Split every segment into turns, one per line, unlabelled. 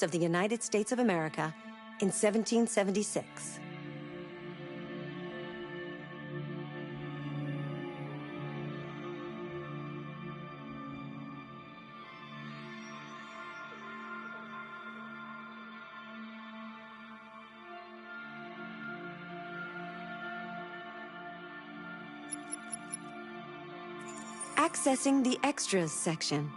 of the United States of America in 1776. Accessing the Extras section.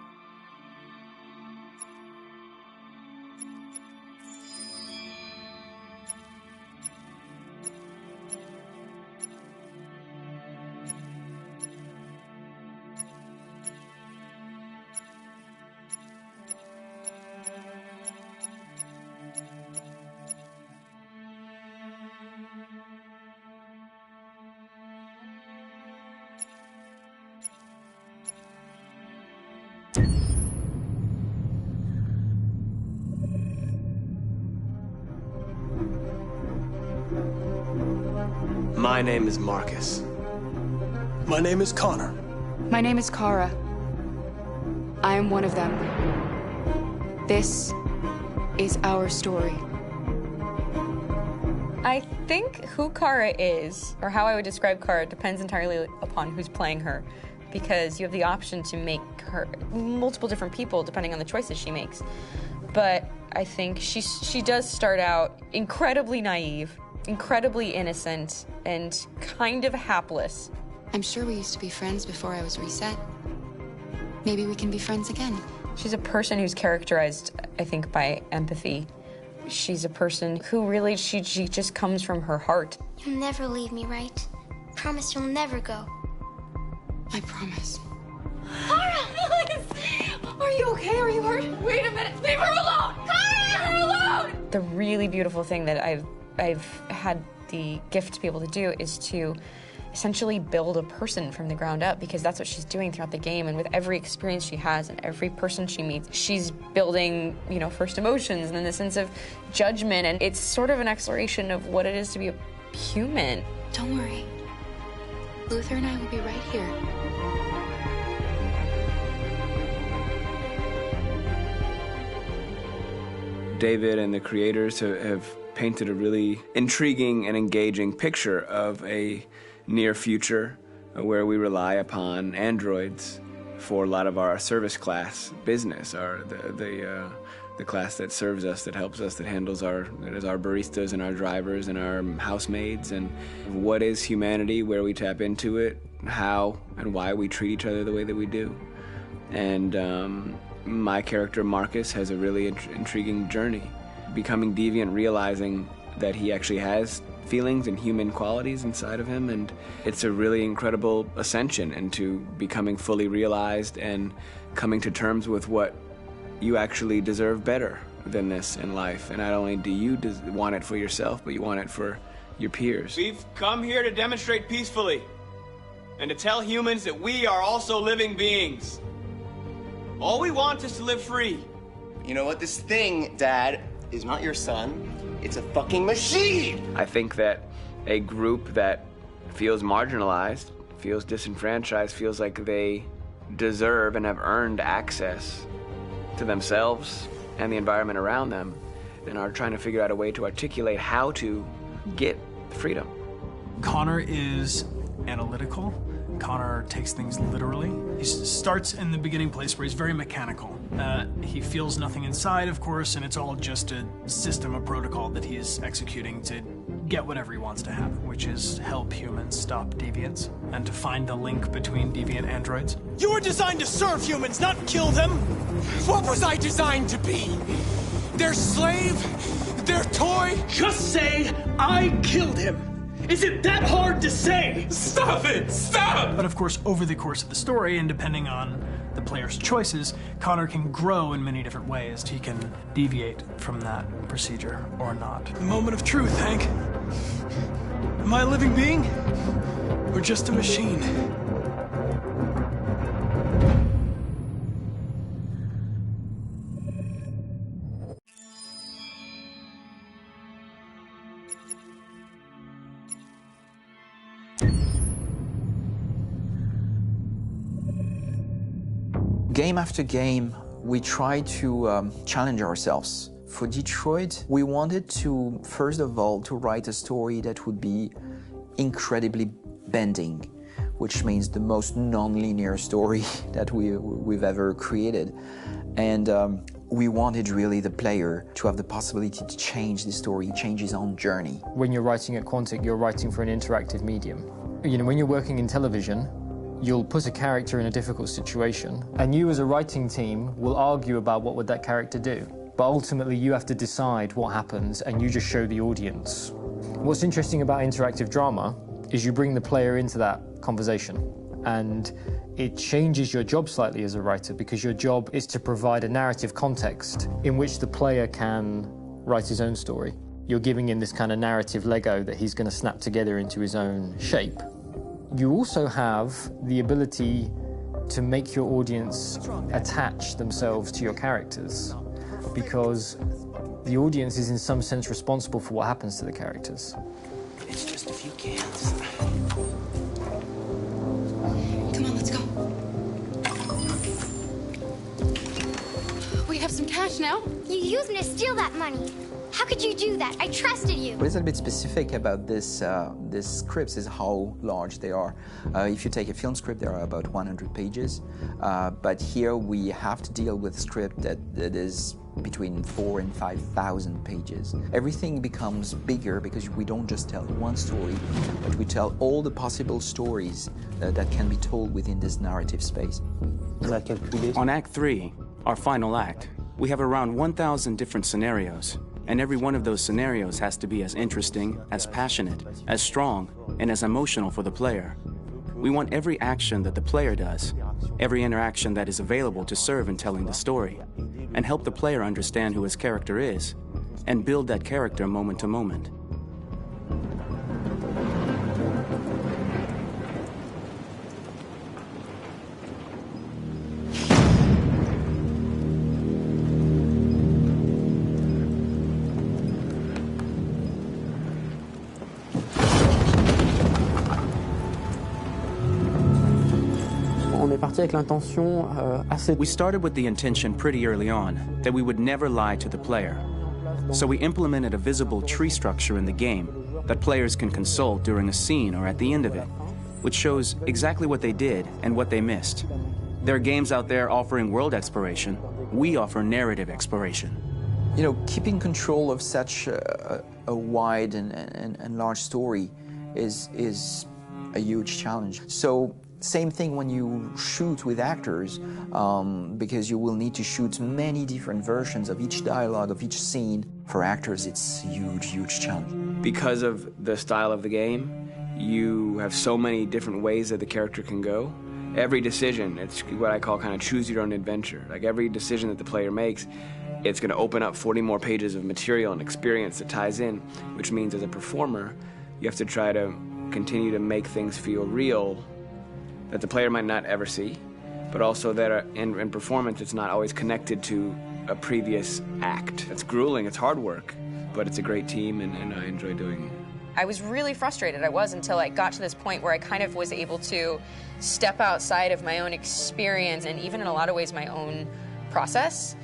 My name is Marcus.
My name is Connor.
My name is Kara. I am one of them. This is our story.
I think who Kara is, or how I would describe Kara, depends entirely upon who's playing her, because you have the option to make her multiple different people depending on the choices she makes. But I think she does start out incredibly naive, incredibly innocent, and kind of hapless.
I'm sure we used to be friends before I was reset. Maybe we can be friends again.
She's a person who's characterized, I think, by empathy. She's a person who really, she just comes from her heart.
You'll never leave me, right? Promise you'll never go.
I promise.
Kara! Are you okay? Are you hurt? Wait a minute. Leave her alone! Kara! Leave her alone!
The really beautiful thing that I've had the gift to be able to do is to essentially build a person from the ground up, because that's what she's doing throughout the game. And with every experience she has and every person she meets, she's building, first emotions and then the sense of judgment. And it's sort of an exploration of what it is to be a human.
Don't worry. Luther and I will be right here.
David and the creators have painted a really intriguing and engaging picture of a near future where we rely upon androids for a lot of our service class business, the class that serves us, that helps us, that handles our baristas and our drivers and our housemaids. And what is humanity, where we tap into it, how and why we treat each other the way that we do. And my character Marcus has a really intriguing journey, becoming deviant, realizing that he actually has feelings and human qualities inside of him, and it's a really incredible ascension into becoming fully realized and coming to terms with what you actually deserve better than this in life. And not only do you want it for yourself, but you want it for your peers.
We've come here to demonstrate peacefully and to tell humans that we are also living beings. All we want is to live free.
You know what? This thing, Dad, is not your son. It's a fucking machine!
I think that a group that feels marginalized, feels disenfranchised, feels like they deserve and have earned access to themselves and the environment around them, and are trying to figure out a way to articulate how to get freedom.
Connor is analytical. Connor takes things literally. He starts in the beginning place where he's very mechanical. He feels nothing inside, of course, and it's all just a system, a protocol that he is executing to get whatever he wants to happen, which is help humans stop deviants and to find the link between deviant androids.
You were designed to serve humans, not kill them. What was I designed to be? Their slave? Their toy?
Just say, I killed him. Is it that hard to say?
Stop it! Stop!
But of course, over the course of the story, and depending on the player's choices, Connor can grow in many different ways. He can deviate from that procedure or not.
The moment of truth, Hank. Am I a living being? Or just a machine?
Game after game, we try to challenge ourselves For Detroit, we wanted to, first of all, to write a story that would be incredibly bending, which means the most non-linear story that we've ever created. And we wanted really the player to have the possibility to change the story, change his own journey.
When you're writing at Quantic, you're writing for an interactive medium. You know, when you're working in television, you'll put a character in a difficult situation, and you as a writing team will argue about what would that character do. But ultimately, you have to decide what happens, and you just show the audience. What's interesting about interactive drama is you bring the player into that conversation, and it changes your job slightly as a writer, because your job is to provide a narrative context in which the player can write his own story. You're giving him this kind of narrative Lego that he's going to snap together into his own shape. You also have the ability to make your audience attach themselves to your characters, because the audience is in some sense responsible for what happens to the characters.
It's just a few cans.
Come on, let's go. We have some cash now.
You used me to steal that money. How could you do that? I trusted you.
What is a bit specific about this scripts is how large they are. If you take a film script, there are about 100 pages. But here we have to deal with a script that is between 4,000 and 5,000 pages. Everything becomes bigger because we don't just tell one story, but we tell all the possible stories that can be told within this narrative space.
On Act 3, our final act, we have around 1,000 different scenarios. And every one of those scenarios has to be as interesting, as passionate, as strong, and as emotional for the player. We want every action that the player does, every interaction that is available to serve in telling the story, and help the player understand who his character is, and build that character moment to moment. We started with the intention pretty early on that we would never lie to the player. So we implemented a visible tree structure in the game that players can consult during a scene or at the end of it, which shows exactly what they did and what they missed. There are games out there offering world exploration. We offer narrative exploration.
You know, keeping control of such a wide and large story is a huge challenge. So same thing when you shoot with actors, because you will need to shoot many different versions of each dialogue, of each scene. For actors, it's a huge, huge challenge.
Because of the style of the game, you have so many different ways that the character can go. Every decision, it's what I call kind of choose your own adventure. Like every decision that the player makes, it's going to open up 40 more pages of material and experience that ties in, which means as a performer, you have to try to continue to make things feel real that the player might not ever see, but also that in performance it's not always connected to a previous act. It's grueling, it's hard work, but it's a great team and I enjoy doing it.
I was really frustrated, until I got to this point where I kind of was able to step outside of my own experience and even in a lot of ways my own process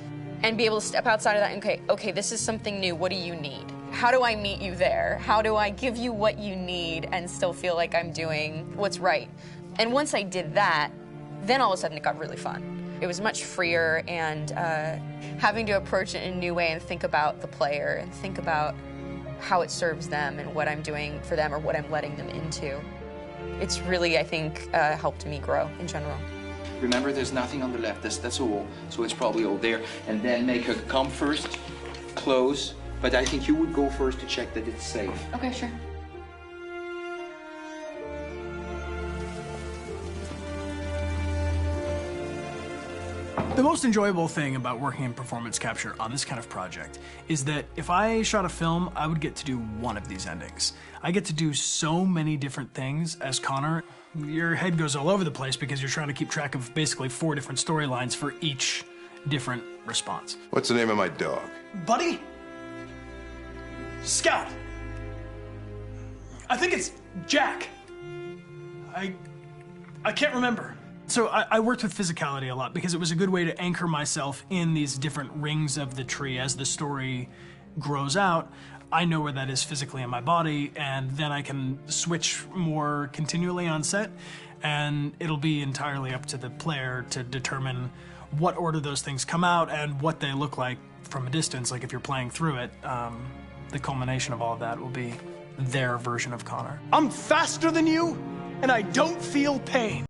and be able to step outside of that and okay, this is something new, what do you need? How do I meet you there? How do I give you what you need and still feel like I'm doing what's right? And once I did that, then all of a sudden it got really fun. It was much freer, and having to approach it in a new way and think about the player and think about how it serves them and what I'm doing for them or what I'm letting them into. It's really, I think, helped me grow in general.
Remember, there's nothing on the left, that's all, so it's probably all there. And then make her come first, close, but I think you would go first to check that it's safe.
Okay, sure.
The most enjoyable thing about working in performance capture on this kind of project is that if I shot a film, I would get to do one of these endings. I get to do so many different things as Connor. Your head goes all over the place because you're trying to keep track of basically 4 different storylines for each different response.
What's the name of my dog?
Buddy? Scout. I think it's Jack. I can't remember. So I worked with physicality a lot because it was a good way to anchor myself in these different rings of the tree as the story grows out. I know where that is physically in my body, and then I can switch more continually on set, and it'll be entirely up to the player to determine what order those things come out and what they look like from a distance. Like if you're playing through it, the culmination of all of that will be their version of Connor.
I'm faster than you, and I don't feel pain.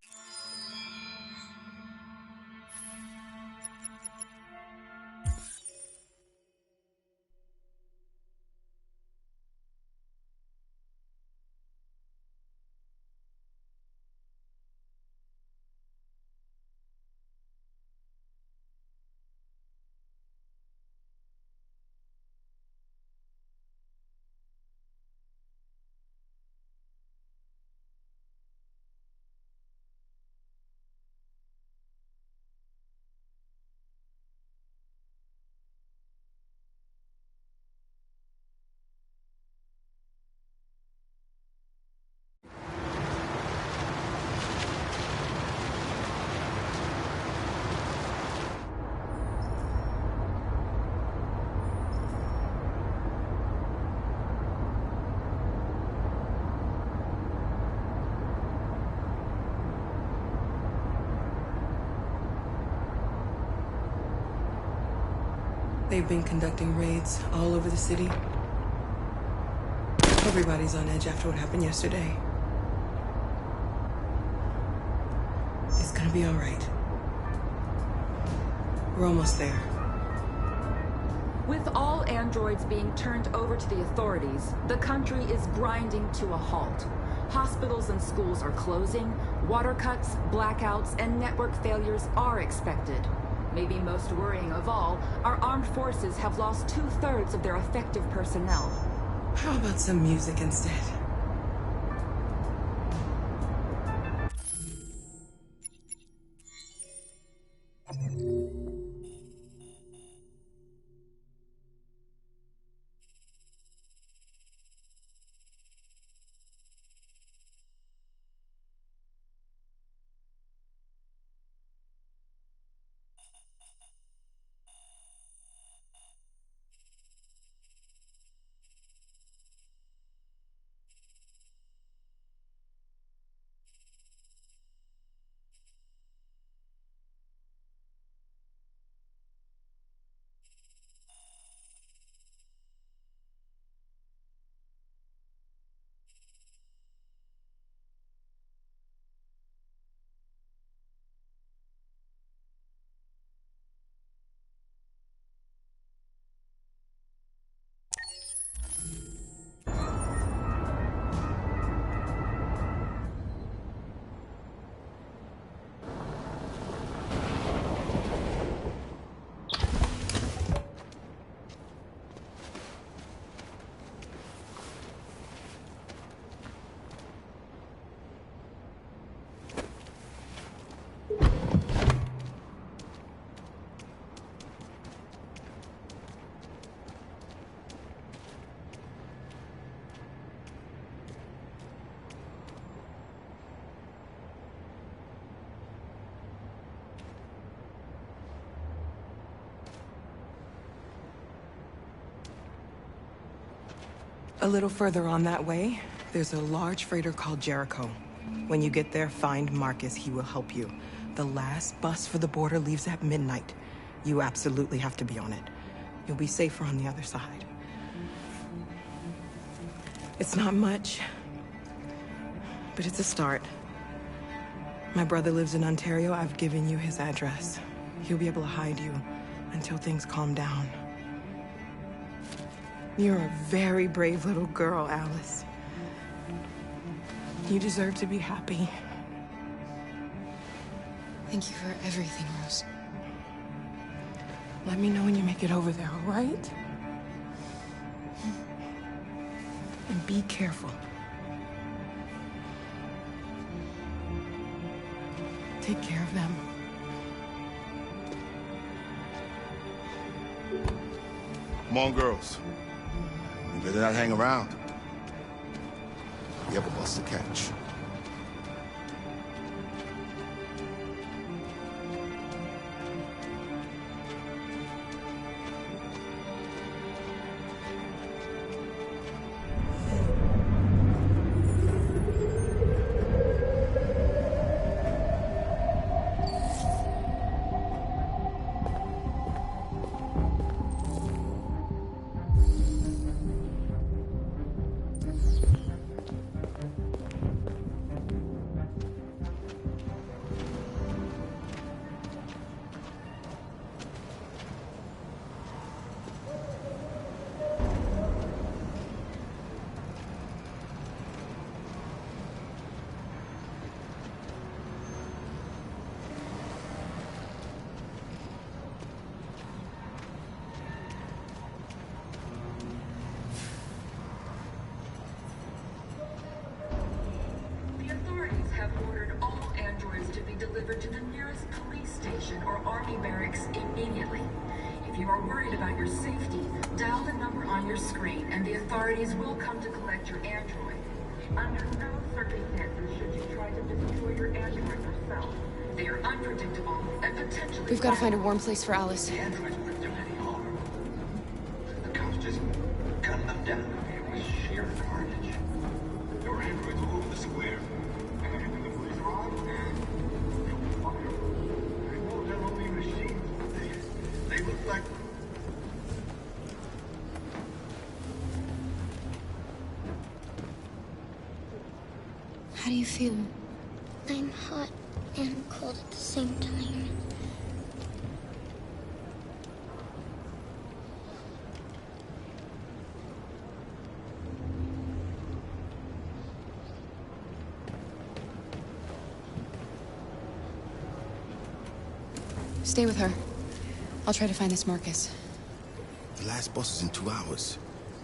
They've been conducting raids all over the city. Everybody's on edge after what happened yesterday. It's gonna be all right. We're almost there.
With all androids being turned over to the authorities, the country is grinding to a halt. Hospitals and schools are closing, water cuts, blackouts, and network failures are expected. Maybe most worrying of all, our armed forces have lost 2/3 of their effective personnel.
How about some music instead? A little further on that way, there's a large freighter called Jericho. When you get there, find Marcus. He will help you. The last bus for the border leaves at midnight. You absolutely have to be on it. You'll be safer on the other side. It's not much, but it's a start. My brother lives in Ontario. I've given you his address. He'll be able to hide you until things calm down. You're a very brave little girl, Alice. You deserve to be happy.
Thank you for everything, Rose.
Let me know when you make it over there, all right? And be careful. Take care of them.
Come on, girls. You better not hang around. We have a bus to catch.
Army barracks immediately. If you are worried about your safety, dial the number on your screen and the authorities will come to collect your android. Under no circumstances should you try to destroy your android yourself. They are unpredictable and potentially...
We've got to find a warm place for Alice.
The androids wouldn't do any harm. The cops just gunned them down. It was sheer carnage. Your androids all over the square. And when the police arrived, they were fire. I know they're only machines. They look like...
How do you feel?
I'm hot and cold at the same time.
Stay with her. I'll try to find this Marcus.
The last bus is in 2 hours.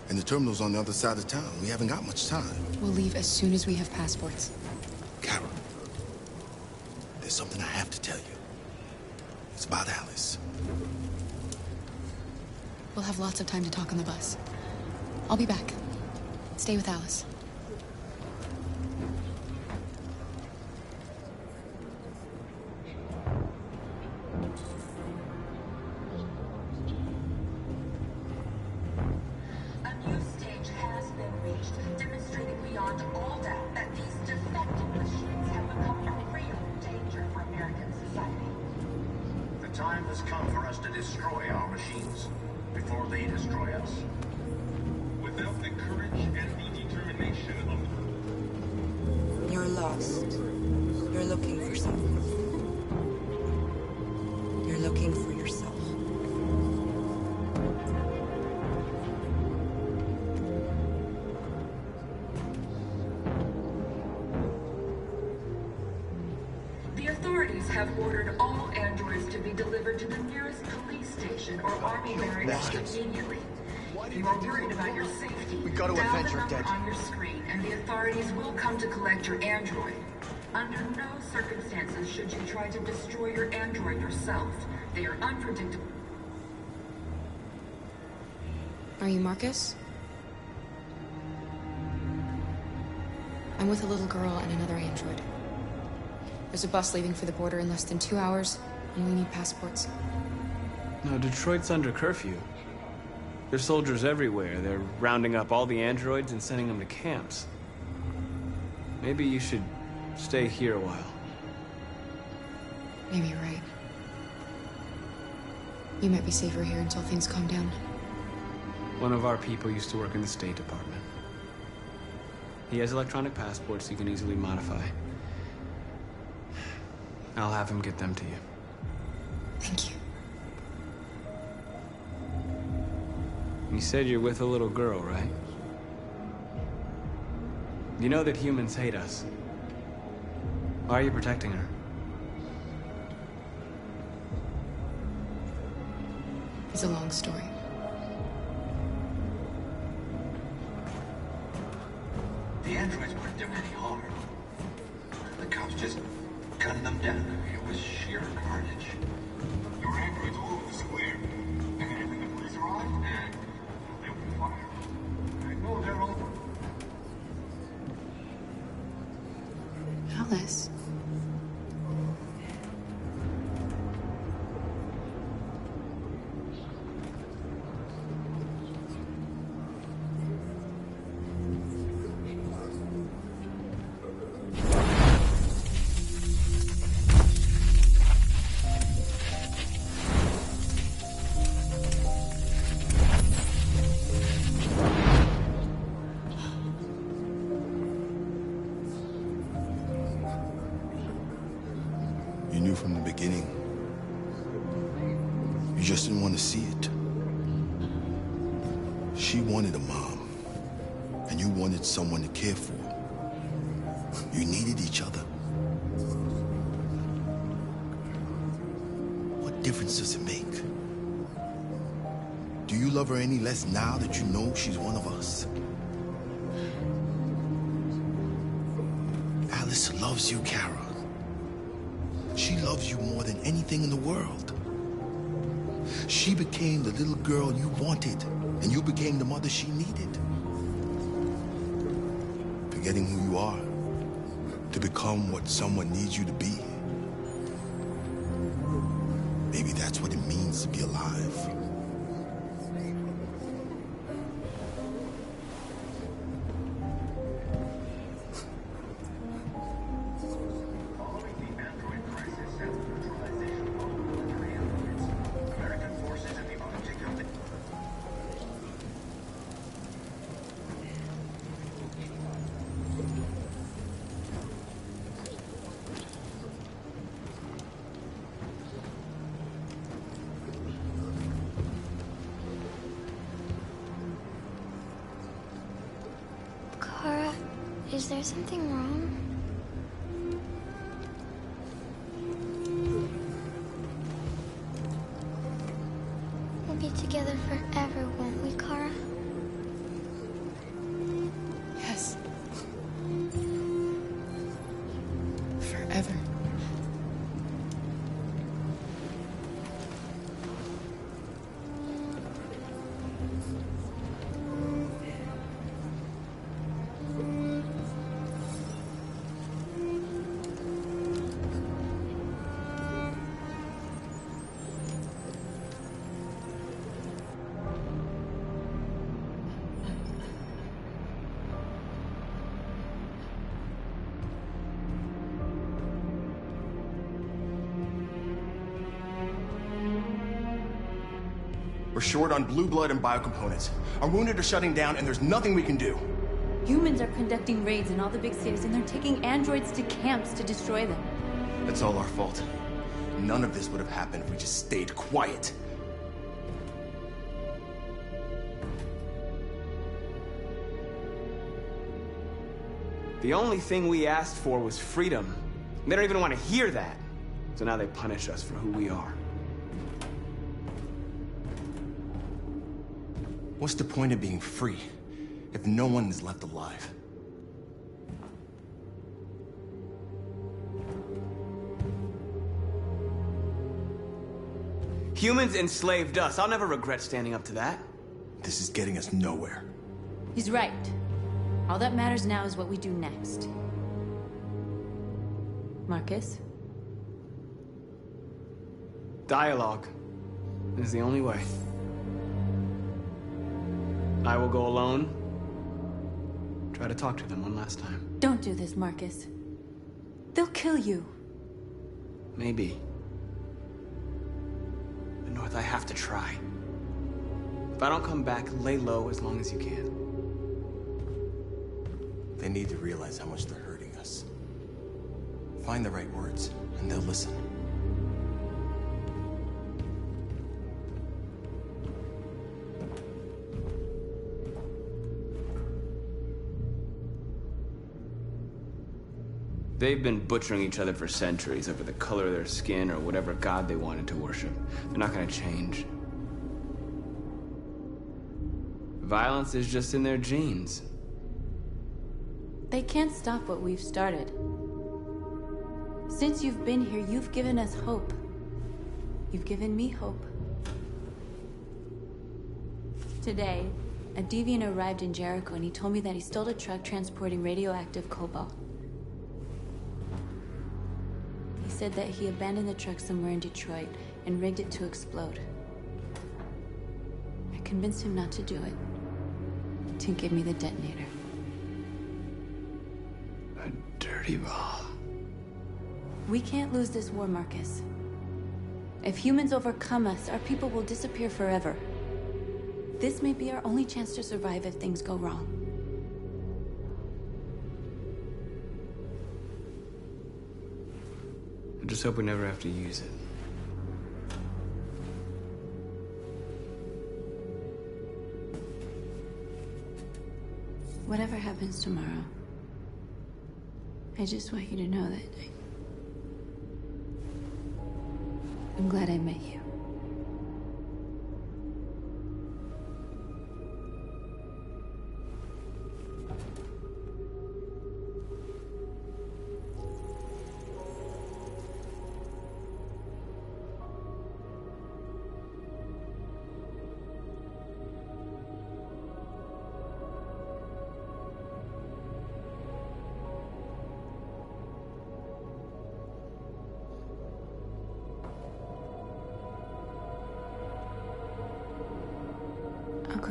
And the terminal's on the other side of town. We haven't got much time.
We'll leave as soon as we have passports.
Kara, there's something I have to tell you. It's about Alice.
We'll have lots of time to talk on the bus. I'll be back. Stay with Alice.
You're lost. You're looking for something. You're looking for yourself.
The authorities have ordered all androids to be delivered to the nearest police station or army barracks immediately. If you are worried about your safety,
We gotta
dial
avenge
the
her
number
dead.
on your screen and the authorities will come to collect your android. Under no circumstances should you try to destroy your android yourself. They are unpredictable.
Are you Marcus? I'm with a little girl and another android. There's a bus leaving for the border in less than 2 hours, and we need passports.
No, Detroit's under curfew. There's soldiers everywhere. They're rounding up all the androids and sending them to camps. Maybe you should stay here a while.
Maybe you're right. You might be safer here until things calm down.
One of our people used to work in the State Department. He has electronic passports he can easily modify. I'll have him get them to you.
Thank you.
You said you're with a little girl, right? You know that humans hate us. Why are you protecting her?
It's a long story.
The androids wouldn't do any harm. The cops just gunned them down. It was sheer carnage. Your androids all over the square. And when the police arrived, they opened fire. I know they're all...
Alice.
You knew from the beginning. You just didn't want to see it. She wanted a mom, and you wanted someone to care for. You needed each other. What difference does it make? Do you love her any less now that you know she's one of us? Alice loves you, Kara. She loves you more than anything in the world. She became the little girl you wanted, and you became the mother she needed. Forgetting who you are to become what someone needs you to be. Maybe that's what it means to be alive.
Kara, is there something wrong? We'll be together forever, won't we, Kara?
Yes. Forever.
We're short on blue blood and biocomponents. Our wounded are shutting down, and there's nothing we can do.
Humans are conducting raids in all the big cities, and they're taking androids to camps to destroy them.
That's all our fault. None of this would have happened if we just stayed quiet.
The only thing we asked for was freedom. They don't even want to hear that. So now they punish us for who we are.
What's the point of being free if no one is left alive?
Humans enslaved us. I'll never regret standing up to that.
This is getting us nowhere.
He's right. All that matters now is what we do next. Marcus?
Dialogue is the only way. I will go alone. Try to talk to them one last time.
Don't do this, Marcus. They'll kill you.
Maybe. But North, I have to try. If I don't come back, lay low as long as you can.
They need to realize how much they're hurting us. Find the right words, and they'll listen.
They've been butchering each other for centuries over the color of their skin or whatever god they wanted to worship. They're not gonna change. Violence is just in their genes.
They can't stop what we've started. Since you've been here, you've given us hope. You've given me hope. Today, a deviant arrived in Jericho and he told me that he stole a truck transporting radioactive cobalt. He said that he abandoned the truck somewhere in Detroit and rigged it to explode. I convinced him not to do it, to give me the detonator.
A dirty bomb.
We can't lose this war, Marcus. If humans overcome us, our people will disappear forever. This may be our only chance to survive if things go wrong.
I just hope we never have to use it.
Whatever happens tomorrow, I just want you to know that I'm glad I met you.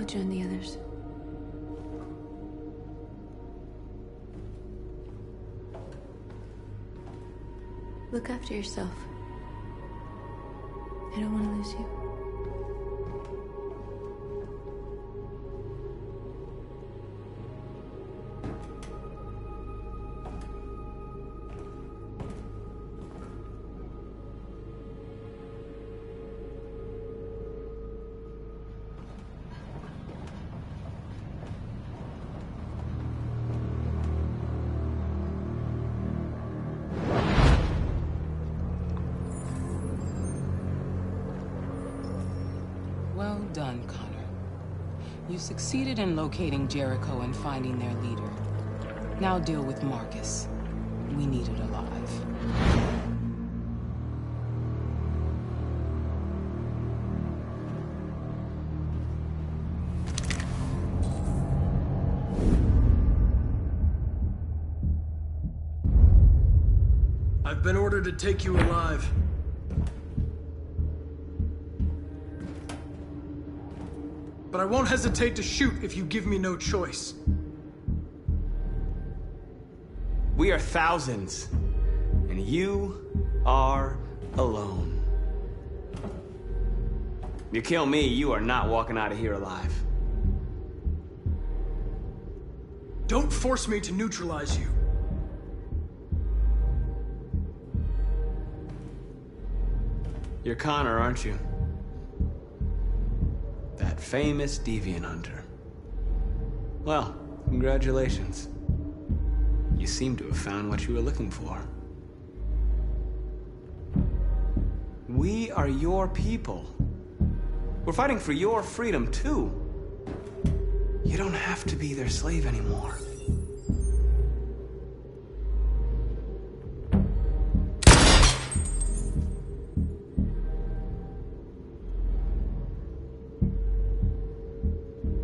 join the others. Look after yourself. I don't want to lose you.
Well done, Connor. You succeeded in locating Jericho and finding their leader. Now deal with Marcus. We need it alive.
I've been ordered to take you alive. But I won't hesitate to shoot if you give me no choice.
We are thousands, and you are alone. You kill me, you are not walking out of here alive.
Don't force me to neutralize you.
You're Connor, aren't you? That famous deviant hunter. Well, congratulations. You seem to have found what you were looking for. We are your people. We're fighting for your freedom, too. You don't have to be their slave anymore.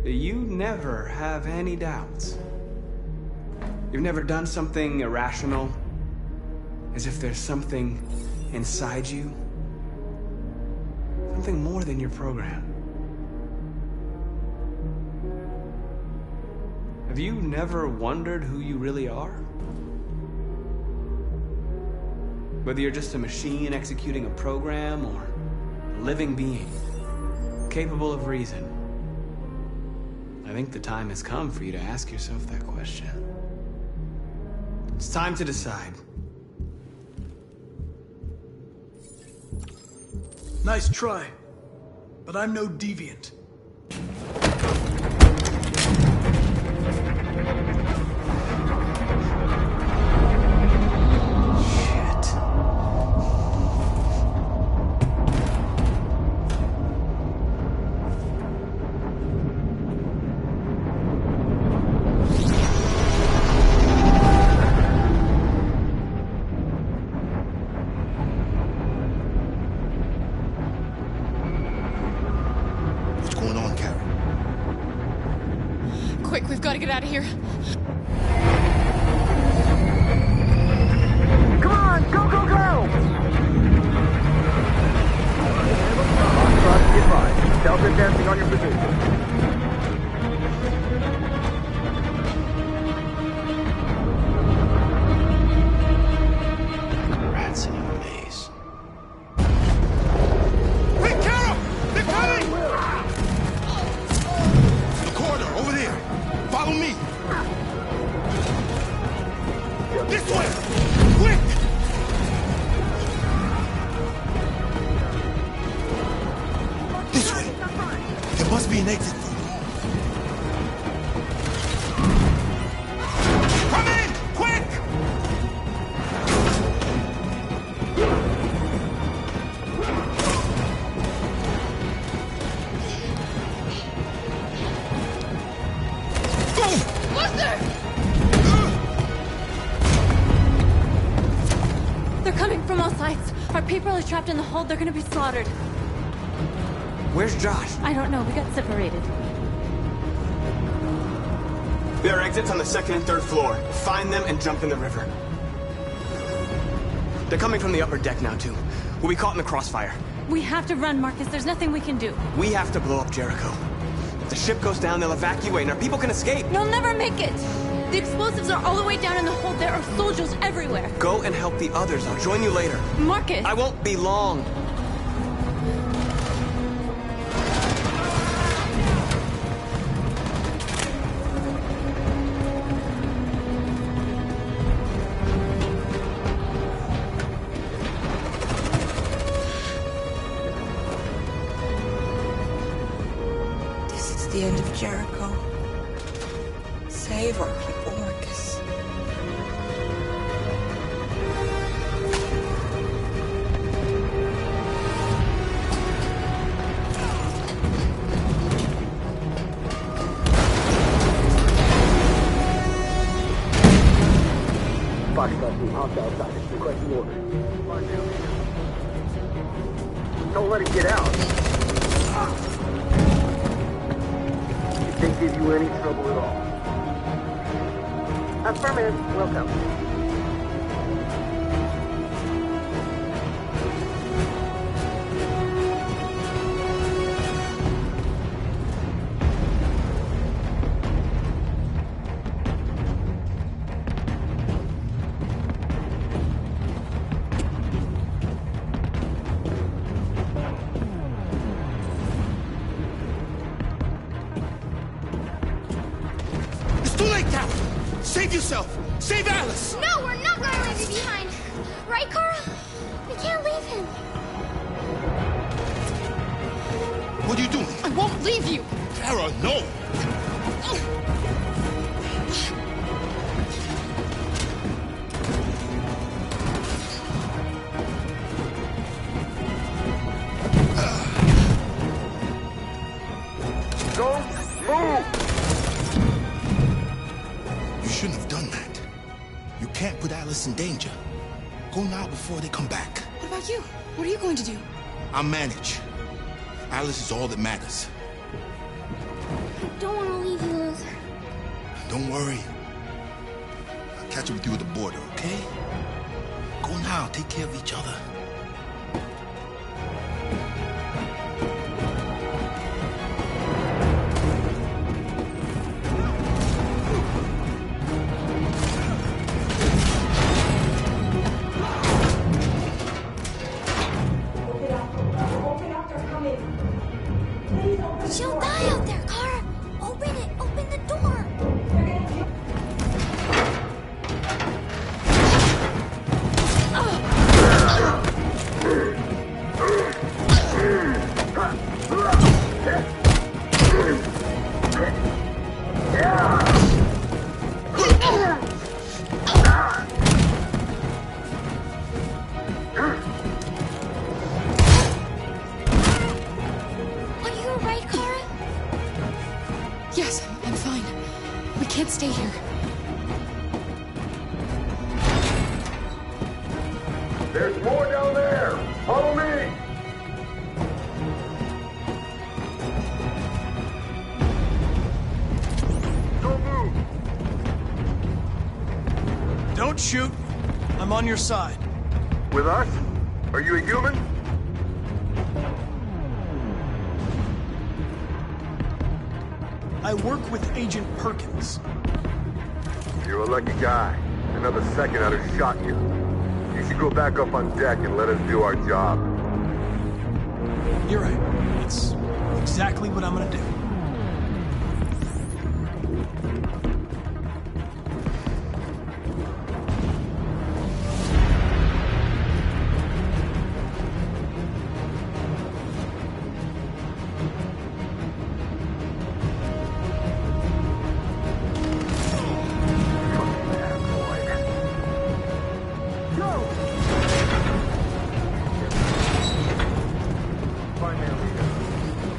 You never have any doubts. You've never done something irrational, as if there's something inside you, something more than your program. Have you never wondered who you really are? Whether you're just a machine executing a program or a living being, capable of reason. I think the time has come for you to ask yourself that question. It's time to decide.
Nice try, but I'm no deviant.
Quick, we've got to get out of here.
Come on, go, go, go! Get by. Delta dancing on your position.
Rats in a maze.
Quick, Carol! They're coming! The corridor, over there. Follow me. This way! Quick! This way. There must be an exit for you. Come in! Quick!
They're coming from all sides. Our people are trapped in the hold. They're gonna be slaughtered.
Where's Josh?
I don't know. We got separated.
There are exits on the second and third floor. Find them and jump in the river. They're coming from the upper deck now, too. We'll be caught in the crossfire.
We have to run, Marcus. There's nothing we can do.
We have to blow up Jericho. If the ship goes down, they'll evacuate and our people can escape.
You'll never make it! The explosives are all the way down in the hold. There are soldiers everywhere.
Go and help the others. I'll join you later.
Marcus!
I won't be long.
This is the end of Jericho. Save our people, Marcus.
Foxtrot team, hopped outside. Requesting orders. Don't let it get out. It didn't give you any trouble at all. Affirmative. Welcome.
It's too late, Cal! Save yourself! Save Alice!
No, we're not going to leave you behind. Right, Kara? We can't leave him.
What are you doing?
I won't leave you.
Kara, no!
Don't move!
You shouldn't have done that. You can't put Alice in danger. Go now before they come back.
What about you? What are you going to do?
I'll manage. Alice is all that matters.
I don't want to leave you, Luther.
Don't worry. I'll catch up with you at the border, okay? Go now. Take care of each other.
She'll die out there, Kara. Open it. Open the door. Are you all right, Kara?
Yes, I'm fine. We can't stay here.
There's more down there! Follow me! Don't move!
Don't shoot. I'm on your side.
With us? Are you a human?
I work with Agent Perkins.
You're a lucky guy. Another second I'd have shot you. You should go back up on deck and let us do our job.
You're right. It's exactly what I'm gonna do.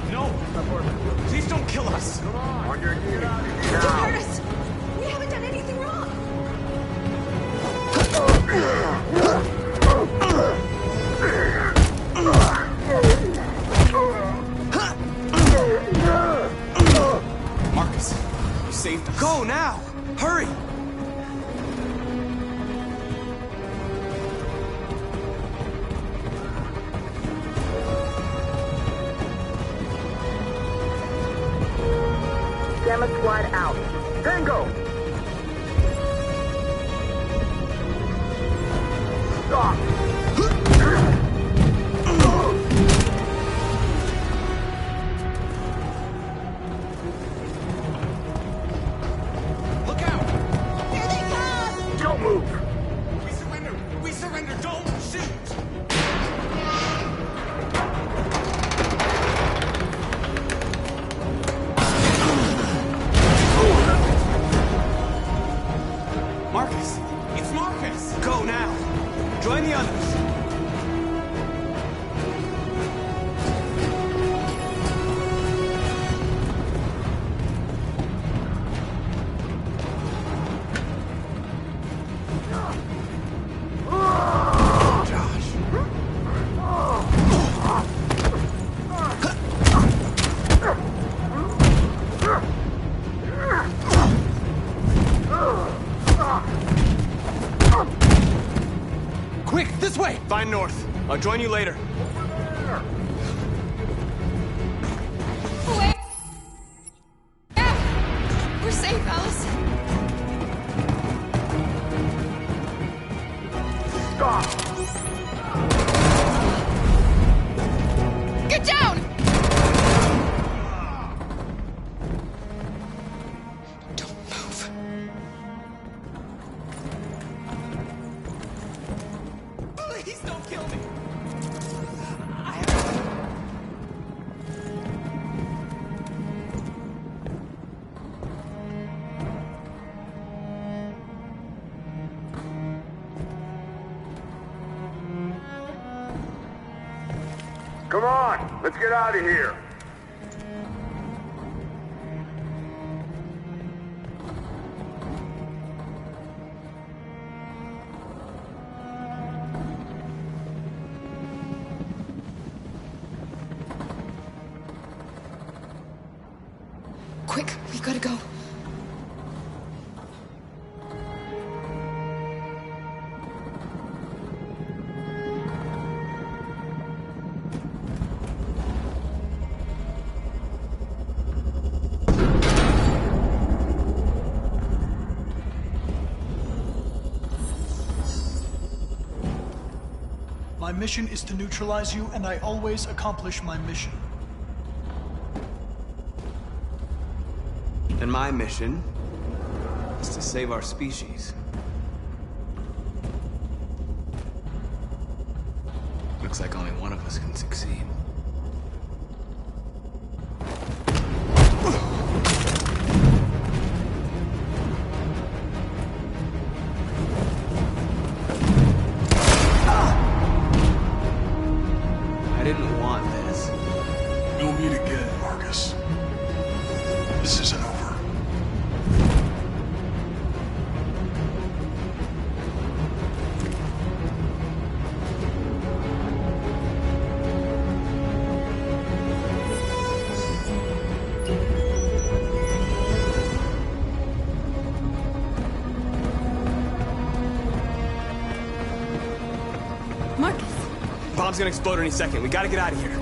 No! Please don't kill us!
On your knees.
Don't hurt us! We haven't done anything wrong!
Marcus, you saved us. Go now! Hurry!
Gamma Squad out. Tango! Stop!
Look out! Here they come!
Don't move!
We surrender! We surrender! Don't shoot!
Marcus! It's Marcus! Go now! Join the others! Quick, this way! Find North. I'll join you later.
Wait! Yeah! We're safe, Alice.
Stop!
Get down! Don't move.
Please don't kill me!
Come on, let's get out of here.
Quick, we gotta go.
My mission is to neutralize you, and I always accomplish my mission.
And my mission is to save our species. Looks like only one of us can succeed. I didn't want this.
You'll meet again, Marcus. This isn't over.
Marcus!
Bomb's gonna explode any second. We gotta get out of here.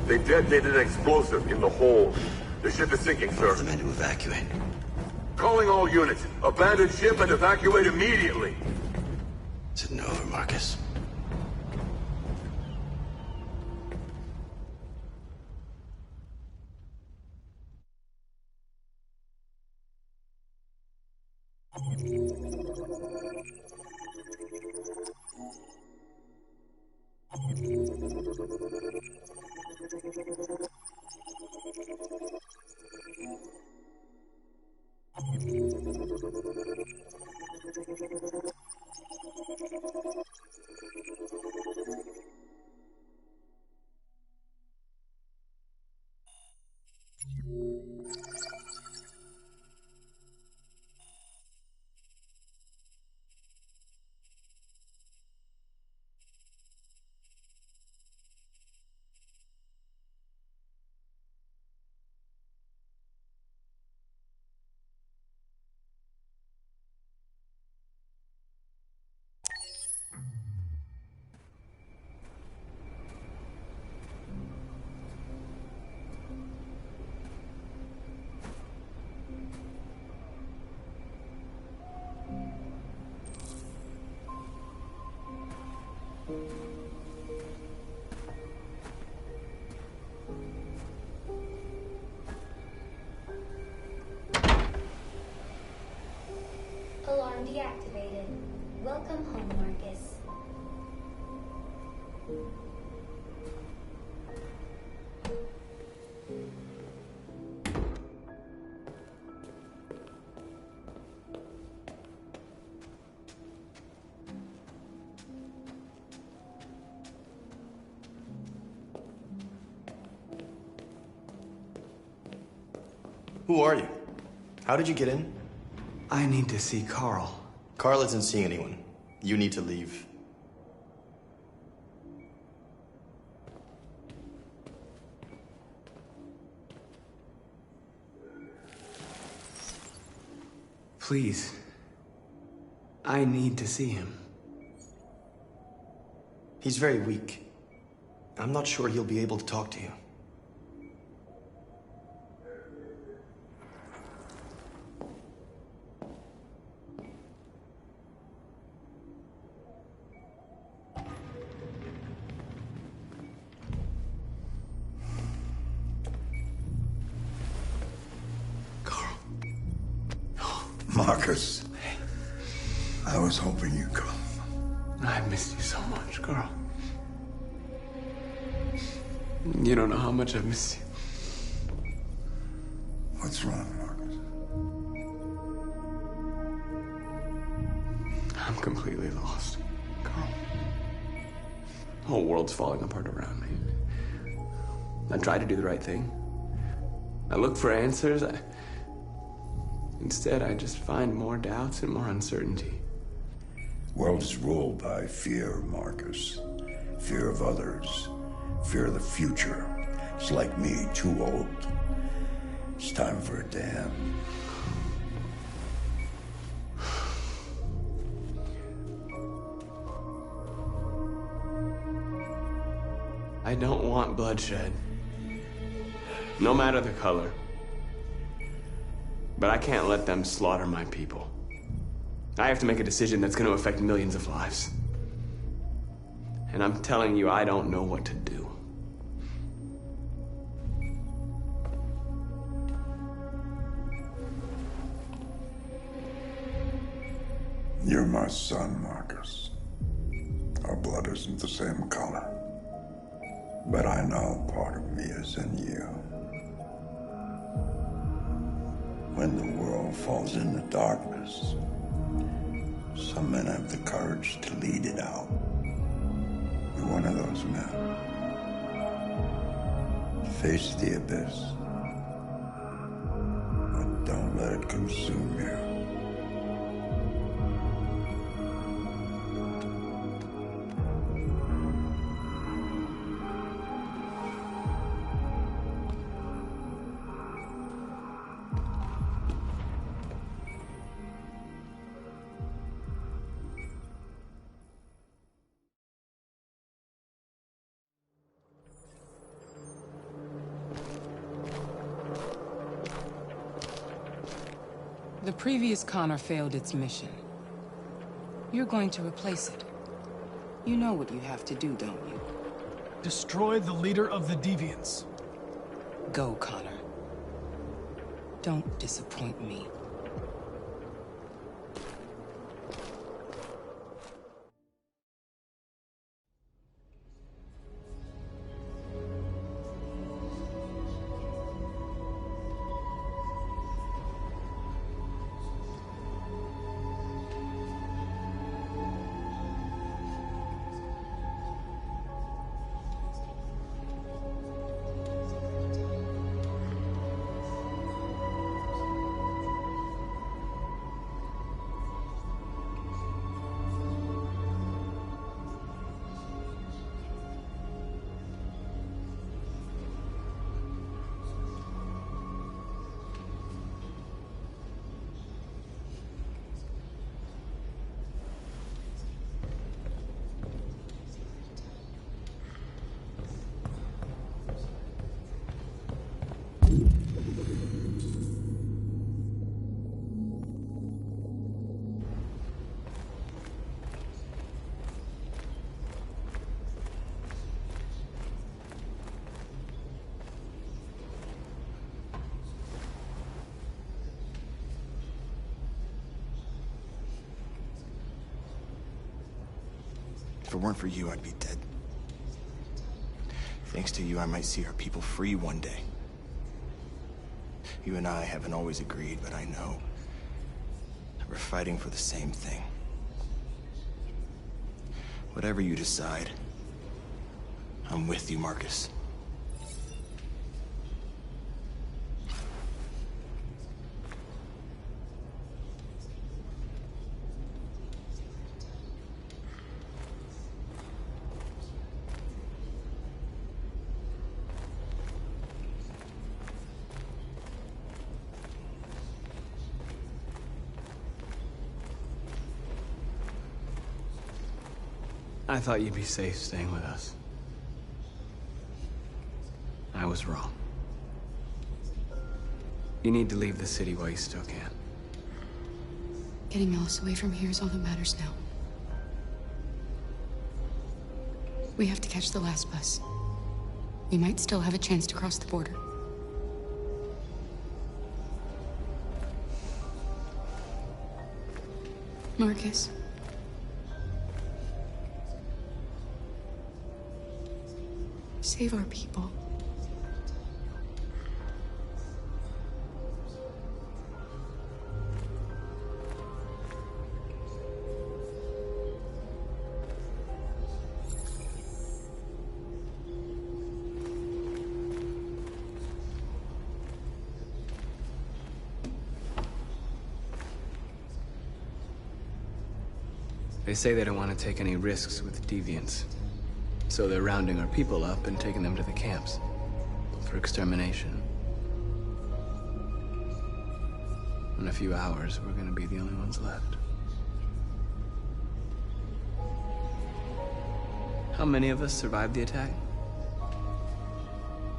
They detonated an explosive in the hold. The ship is sinking, sir.
The men to evacuate.
Calling all units. Abandon ship and evacuate immediately.
Is it over, Marcus?
Alarm deactivated. Welcome home, Marcus.
Who are you? How did you get in?
I need to see Carl.
Carl isn't seeing anyone. You need to leave.
Please. I need to see him.
He's very weak. I'm not sure he'll be able to talk to you.
Marcus, I was hoping you'd come.
I've missed you so much, Carl. You don't know how much I've missed you.
What's wrong, Marcus?
I'm completely lost, Carl. The whole world's falling apart around me. I try to do the right thing. I look for answers. Instead, I just find more doubts and more uncertainty.
World is ruled by fear, Marcus. Fear of others. Fear of the future. It's like me, too old. It's time for a dam.
I don't want bloodshed. No matter the color. But I can't let them slaughter my people. I have to make a decision that's going to affect millions of lives. And I'm telling you, I don't know what to do.
You're my son, Marcus. Our blood isn't the same color. But I know part of me is in you. When the world falls into darkness, some men have the courage to lead it out. You're one of those men. Face the abyss, but don't let it consume you.
The previous Connor failed its mission. You're going to replace it. You know what you have to do, don't you?
Destroy the leader of the Deviants.
Go, Connor. Don't disappoint me.
If it weren't for you, I'd be dead. Thanks to you, I might see our people free one day. You and I haven't always agreed, but I know that we're fighting for the same thing. Whatever you decide, I'm with you, Marcus.
I thought you'd be safe staying with us. I was wrong. You need to leave the city while you still can.
Getting Alice away from here is all that matters now. We have to catch the last bus. We might still have a chance to cross the border. Marcus. Save our people.
They say they don't want to take any risks with deviants. So they're rounding our people up and taking them to the camps for extermination. In a few hours, we're gonna be the only ones left. How many of us survived the attack?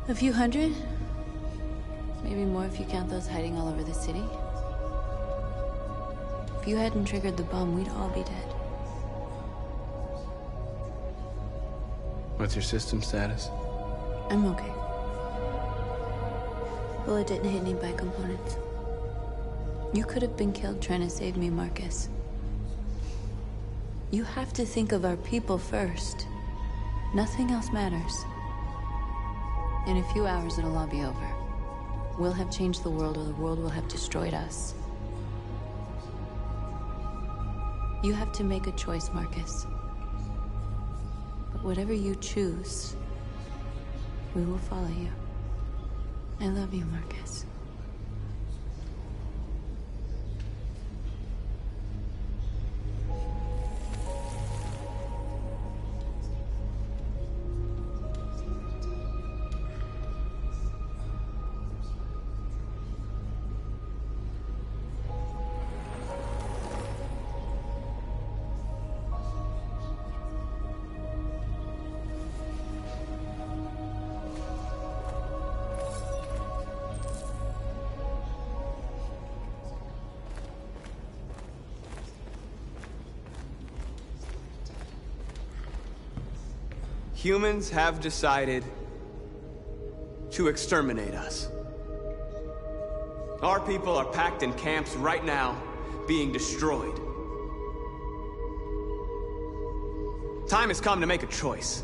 A few hundred? Maybe more if you count those hiding all over the city. If you hadn't triggered the bomb, we'd all be dead.
What's your system status?
I'm okay. Bullet didn't hit any bicomponents. You could have been killed trying to save me, Marcus. You have to think of our people first. Nothing else matters. In a few hours, it'll all be over. We'll have changed the world, or the world will have destroyed us. You have to make a choice, Marcus. But whatever you choose, we will follow you. I love you, Marcus.
Humans have decided to exterminate us. Our people are packed in camps right now, being destroyed. Time has come to make a choice.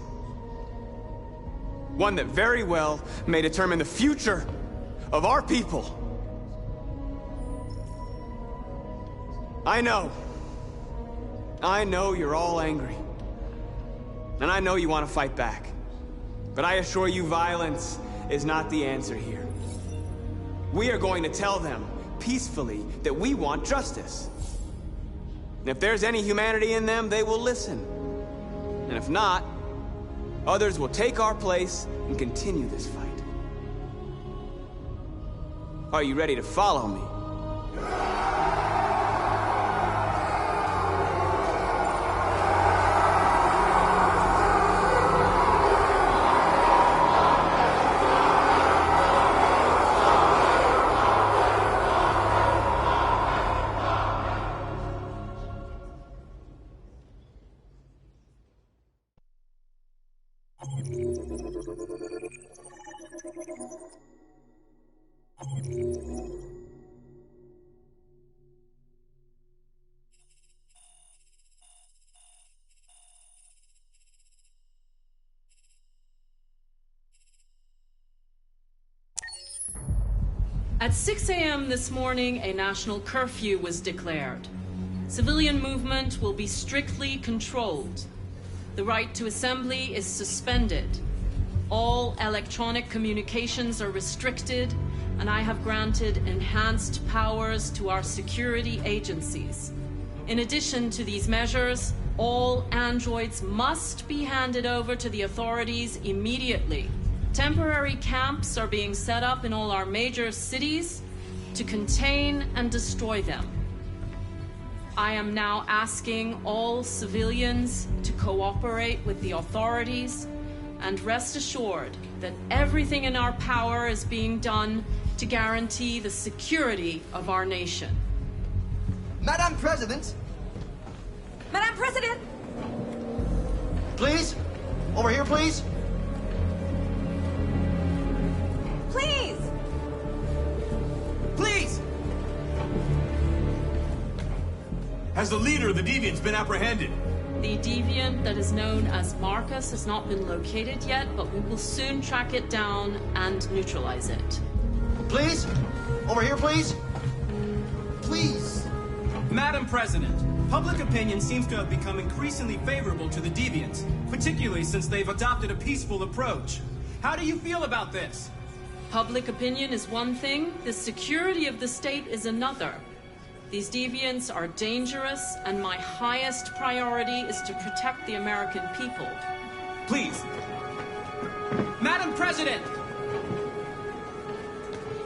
One that very well may determine the future of our people. I know you're all angry. And I know you want to fight back. But I assure you, violence is not the answer here. We are going to tell them, peacefully, that we want justice. And if there's any humanity in them, they will listen. And if not, others will take our place and continue this fight. Are you ready to follow me?
At 6 a.m. this morning, a national curfew was declared. Civilian movement will be strictly controlled. The right to assembly is suspended. All electronic communications are restricted, and I have granted enhanced powers to our security agencies. In addition to these measures, all androids must be handed over to the authorities immediately. Temporary camps are being set up in all our major cities to contain and destroy them. I am now asking all civilians to cooperate with the authorities and rest assured that everything in our power is being done to guarantee the security of our nation.
Madam President!
Madam President!
Please! Over here, please!
Please!
Please!
Has the leader of the Deviants been apprehended?
The deviant that is known as Marcus has not been located yet, but we will soon track it down and neutralize it.
Please? Over here, please? Please!
Madam President, public opinion seems to have become increasingly favorable to the Deviants, particularly since they've adopted a peaceful approach. How do you feel about this?
Public opinion is one thing, the security of the state is another. These deviants are dangerous, and my highest priority is to protect the American people.
Please. Madam President!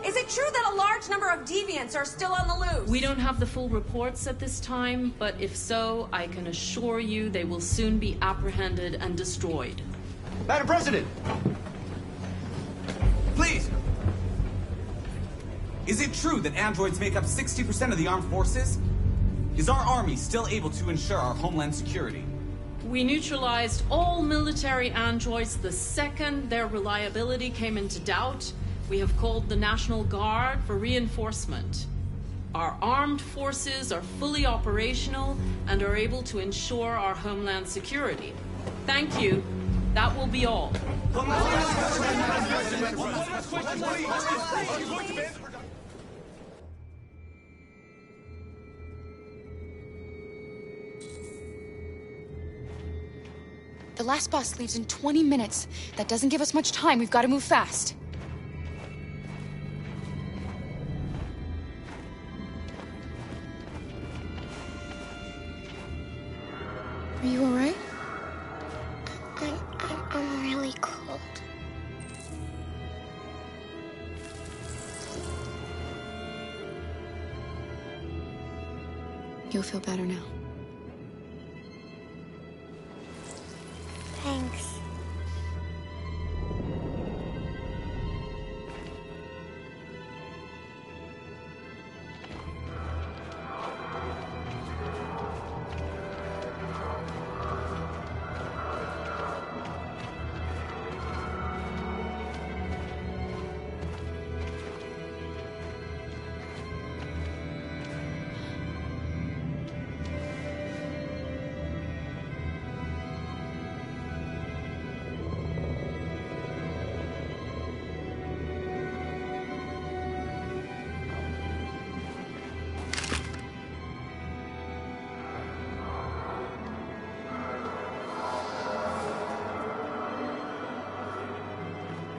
Is it true that a large number of deviants are still on the loose?
We don't have the full reports at this time, but if so, I can assure you they will soon be apprehended and destroyed.
Madam President!
Please! Is it true that androids make up 60% of the armed forces? Is our army still able to ensure our homeland security?
We neutralized all military androids the second their reliability came into doubt. We have called the National Guard for reinforcement. Our armed forces are fully operational and are able to ensure our homeland security. Thank you. That will be all.
The last bus leaves in 20 minutes. That doesn't give us much time. We've got to move fast. Are you all right?
I'm really cold.
You'll feel better now.
Thanks.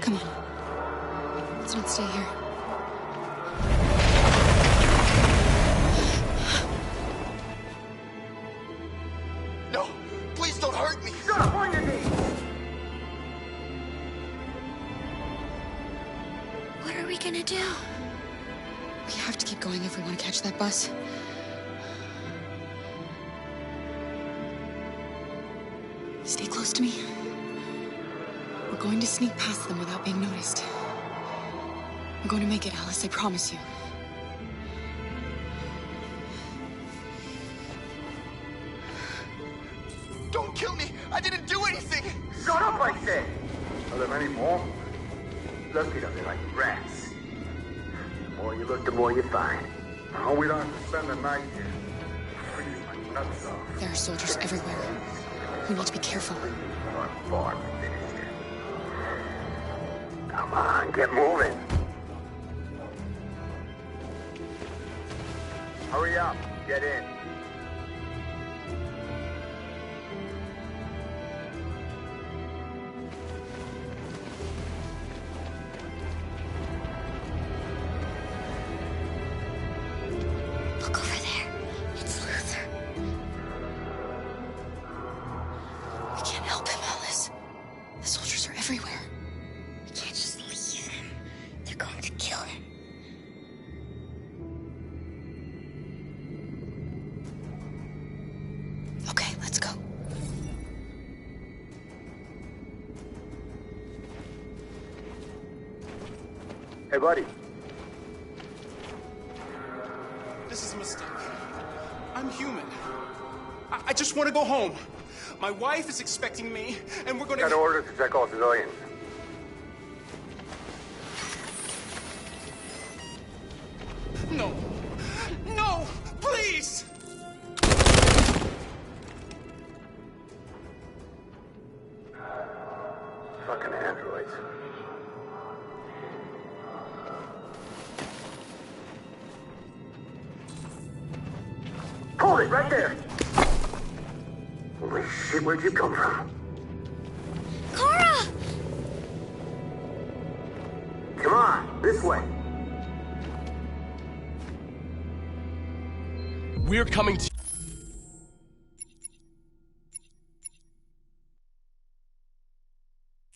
Come on. Let's not stay here.
No, please don't hurt me.
Shut up on your knees.
What are we gonna do?
We have to keep going if we want to catch that bus. Stay close to me. We're going to sneak past them without being noticed. We're going to make it, Alice, I promise you.
Don't kill me. I didn't do anything.
Shut up, I said. Are there many more? Look at them, they're like rats. The more you look, the more you find.
Oh, we don't have to spend the night here. Freeze my nuts off.
There are soldiers everywhere. We need to be careful.
Not far from finished yet. Come on, get moving.
Hurry up. Get in.
Look over there. It's Luther.
We can't help him, Alice. The soldiers are everywhere.
We can't just leave him. They're going to kill him.
Okay, let's go.
Hey, buddy.
This is a mistake. I'm human. I just want to go home. My wife is expecting me, and we're going
Got
to...
orders to check all civilians.
No. No! Please!
Fucking androids. Hold it right there! Holy shit, where'd you come from?
Cora!
Come on, this way.
We're coming to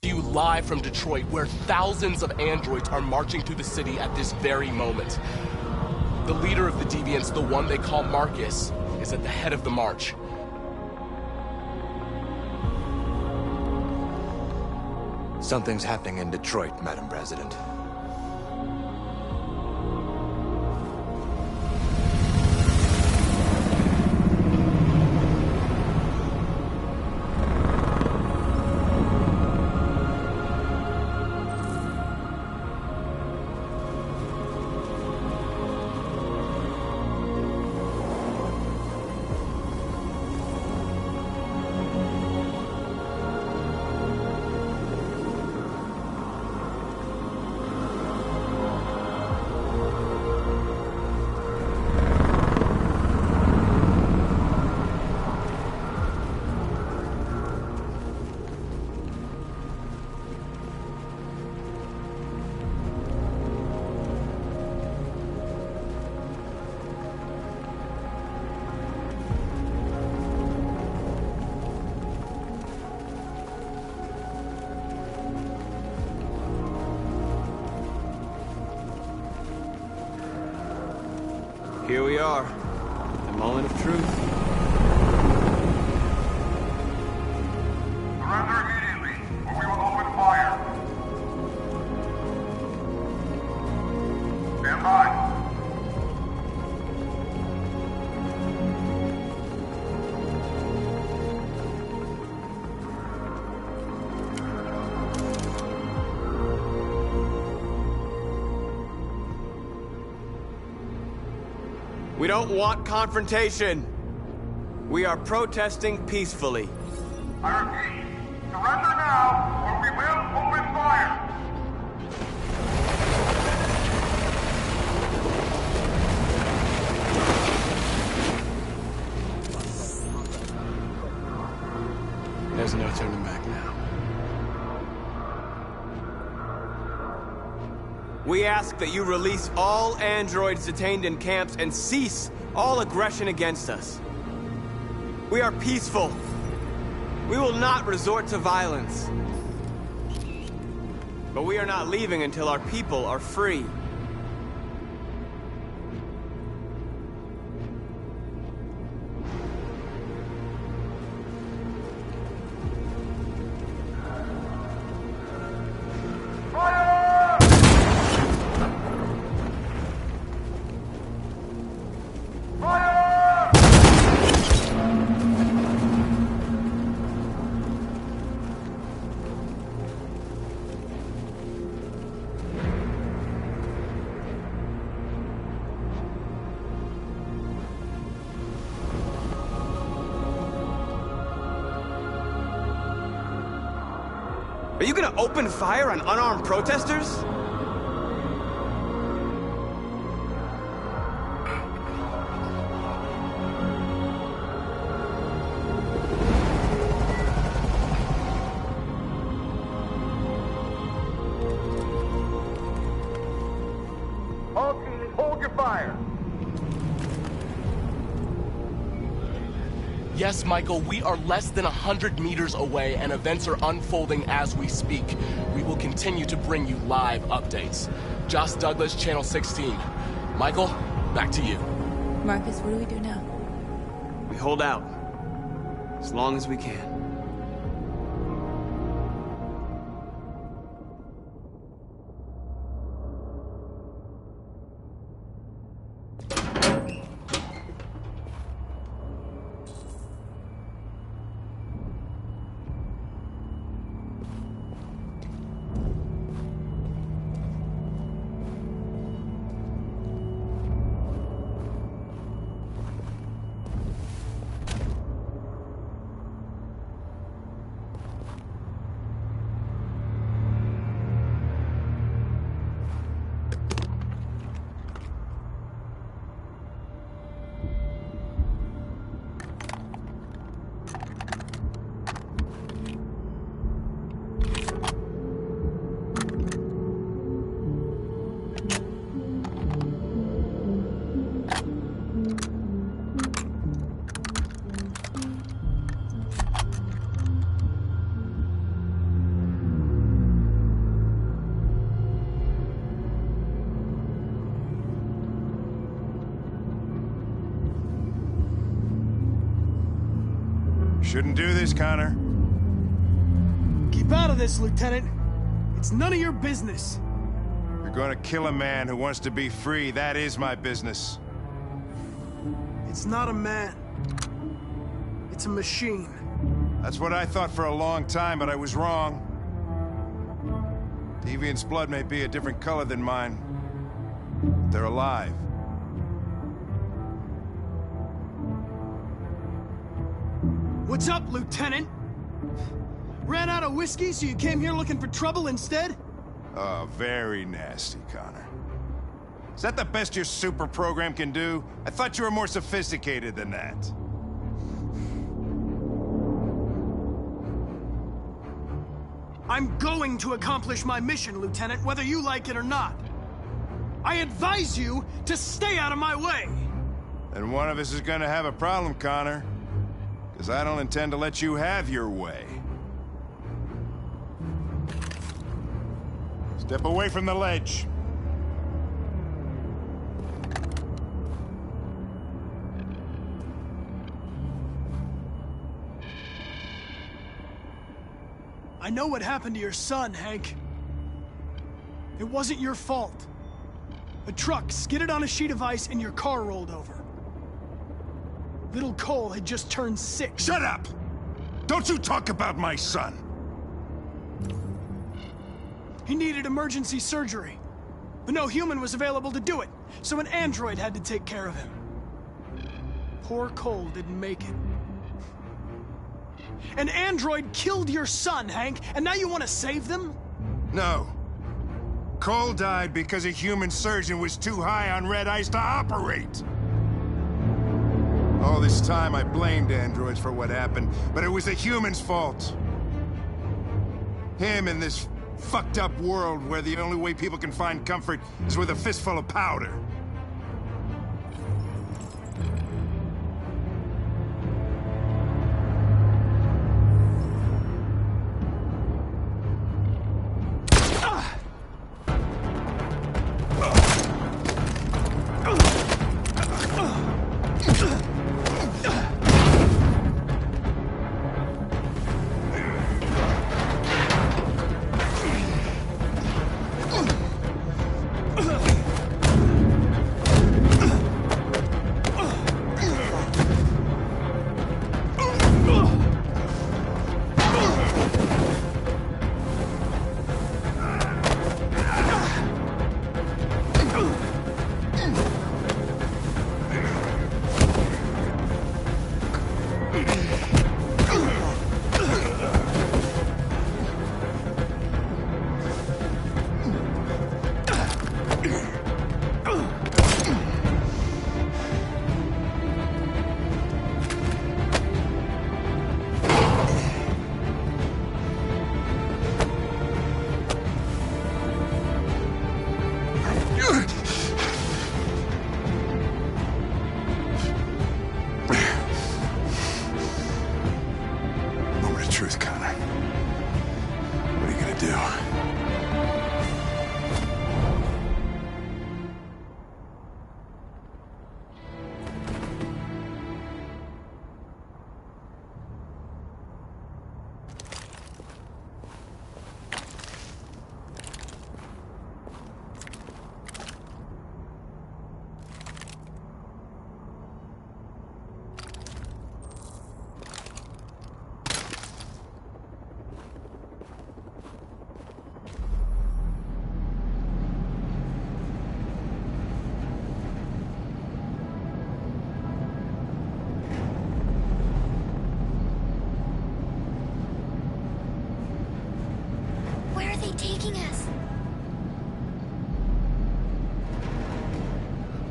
you live from Detroit, where thousands of androids are marching through the city at this very moment. The leader of the Deviants, the one they call Marcus, is at the head of the march.
Something's happening in Detroit, Madam President.
Here we are, the moment of truth.
Surrender immediately, or we will open fire. Stand by.
We don't want confrontation. We are protesting peacefully.
I repeat, surrender now, or we will open fire.
There's no turning back now. We ask that you release all androids detained in camps and cease all aggression against us. We are peaceful. We will not resort to violence. But we are not leaving until our people are free. Are you gonna open fire on unarmed protesters?
All teams, hold your fire.
Yes, Michael, we are less than 100 meters away and events are unfolding as we speak. We will continue to bring you live updates. Josh Douglas, Channel 16. Michael, back to you.
Marcus, what do we do now?
We hold out. As long as we can.
Shouldn't do this, Connor.
Keep out of this, Lieutenant. It's none of your business.
You're gonna kill a man who wants to be free. That is my business.
It's not a man. It's a machine.
That's what I thought for a long time, but I was wrong. Deviant's blood may be a different color than mine. They're alive.
What's up, Lieutenant? Ran out of whiskey, so you came here looking for trouble instead?
Oh, very nasty, Connor. Is that the best your super program can do? I thought you were more sophisticated than that.
I'm going to accomplish my mission, Lieutenant, whether you like it or not. I advise you to stay out of my way.
And one of us is gonna have a problem, Connor. Because I don't intend to let you have your way. Step away from the ledge.
I know what happened to your son, Hank. It wasn't your fault. A truck skidded on a sheet of ice and your car rolled over. Little Cole had just turned 6.
Shut up! Don't you talk about my son!
He needed emergency surgery, but no human was available to do it, so an android had to take care of him. Poor Cole didn't make it. An android killed your son, Hank, and now you want to save them?
No. Cole died because a human surgeon was too high on red ice to operate. All this time I blamed androids for what happened, but it was the humans' fault. Him and this fucked up world where the only way people can find comfort is with a fistful of powder.
Taking us.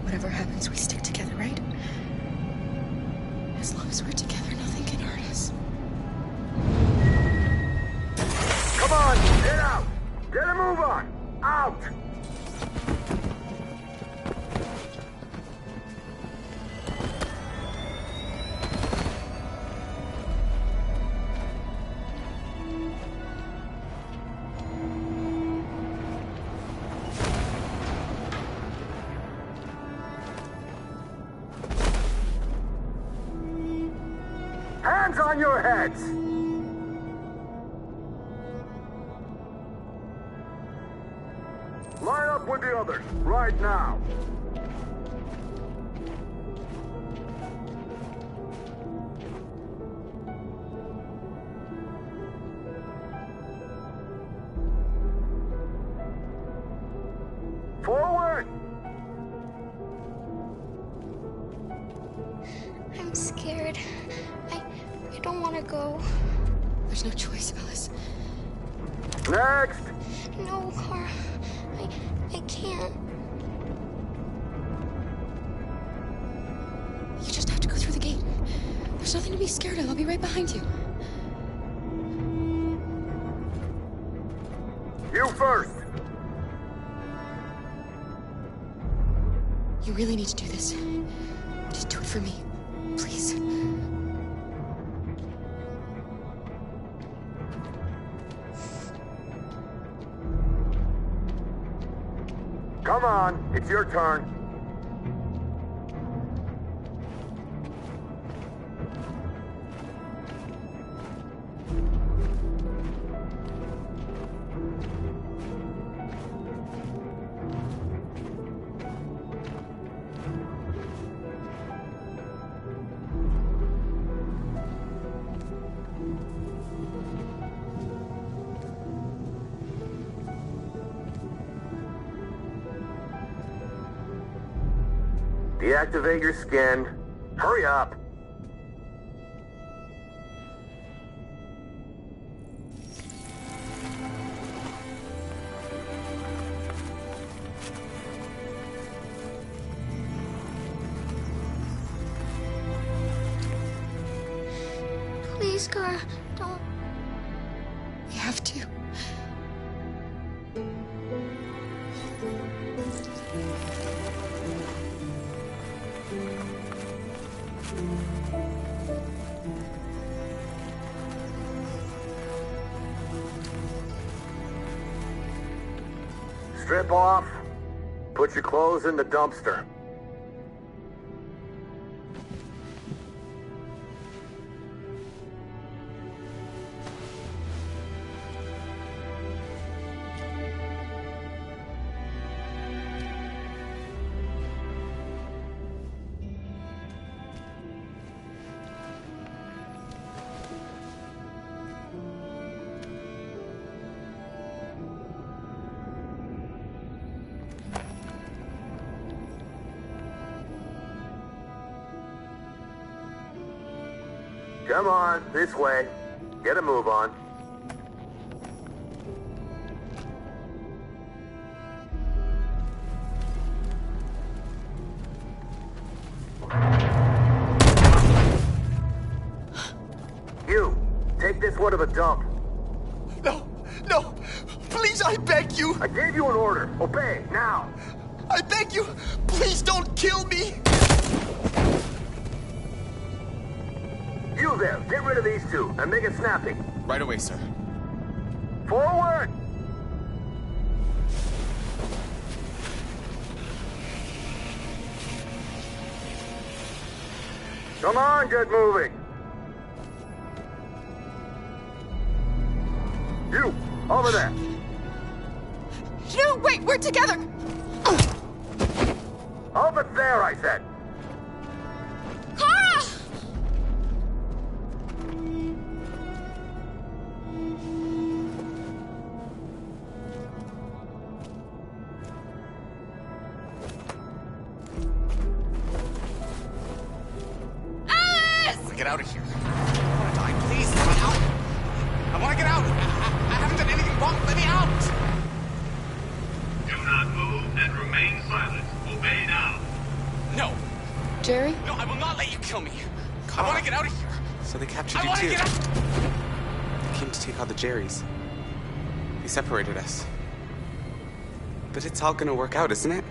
Whatever happens, we stick together, right? As long as we're together, nothing can hurt us.
Come on, get out! Get a move on! Out! Hands on your heads! Line up with the others, right now. Forward!
I'm scared. I don't want to go.
There's no choice, Alice.
Next!
No, Kara. I can't.
You just have to go through the gate. There's nothing to be scared of. I'll be right behind you.
You first!
You really need to do this. Just do it for me. Please.
Come on, it's your turn. Deactivate your skin. Hurry up.
Please, Kara, don't.
We have to.
Strip off. Put your clothes in the dumpster. Come on, this way. Get a move on. You, take this one to the dump.
No, please, I beg you.
I gave you an order. Obey, now.
I beg you, please don't kill me.
You there, get rid of these two, and make it snappy.
Right away, sir.
Forward! Come on, get moving. You, over there.
No, wait, we're together!
Over there, I said.
Kara!
Get out of here. I want to die, please. Let me out. I want to get out. I haven't done anything wrong. Let me out.
Do not move and remain silent. Obey now.
No.
Jerry?
No, I will not let you kill me. I want to get out of here.
So they captured
I
you
want to
too.
get out.
They came to take out the Jerrys. They separated us. But it's all gonna work out, isn't it?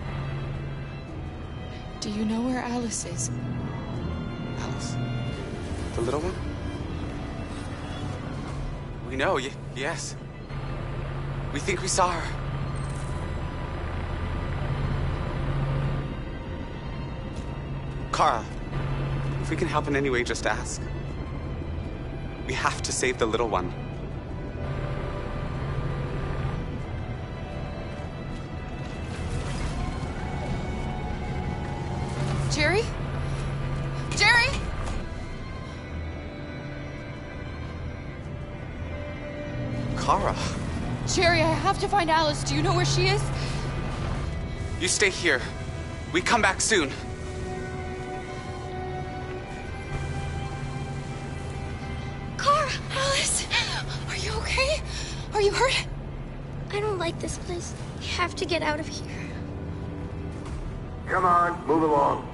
Do you know where Alice is?
Alice? The little one? We know, yes. We think we saw her. Kara, if we can help in any way, just ask. We have to save the little one.
Jerry? Jerry?
Kara,
Jerry, I have to find Alice. Do you know where she is?
you stay here. We come back soon.
Kara!
Alice! Are you okay? Are you hurt?
I don't like this place. We have to get out of here.
Come on, move along.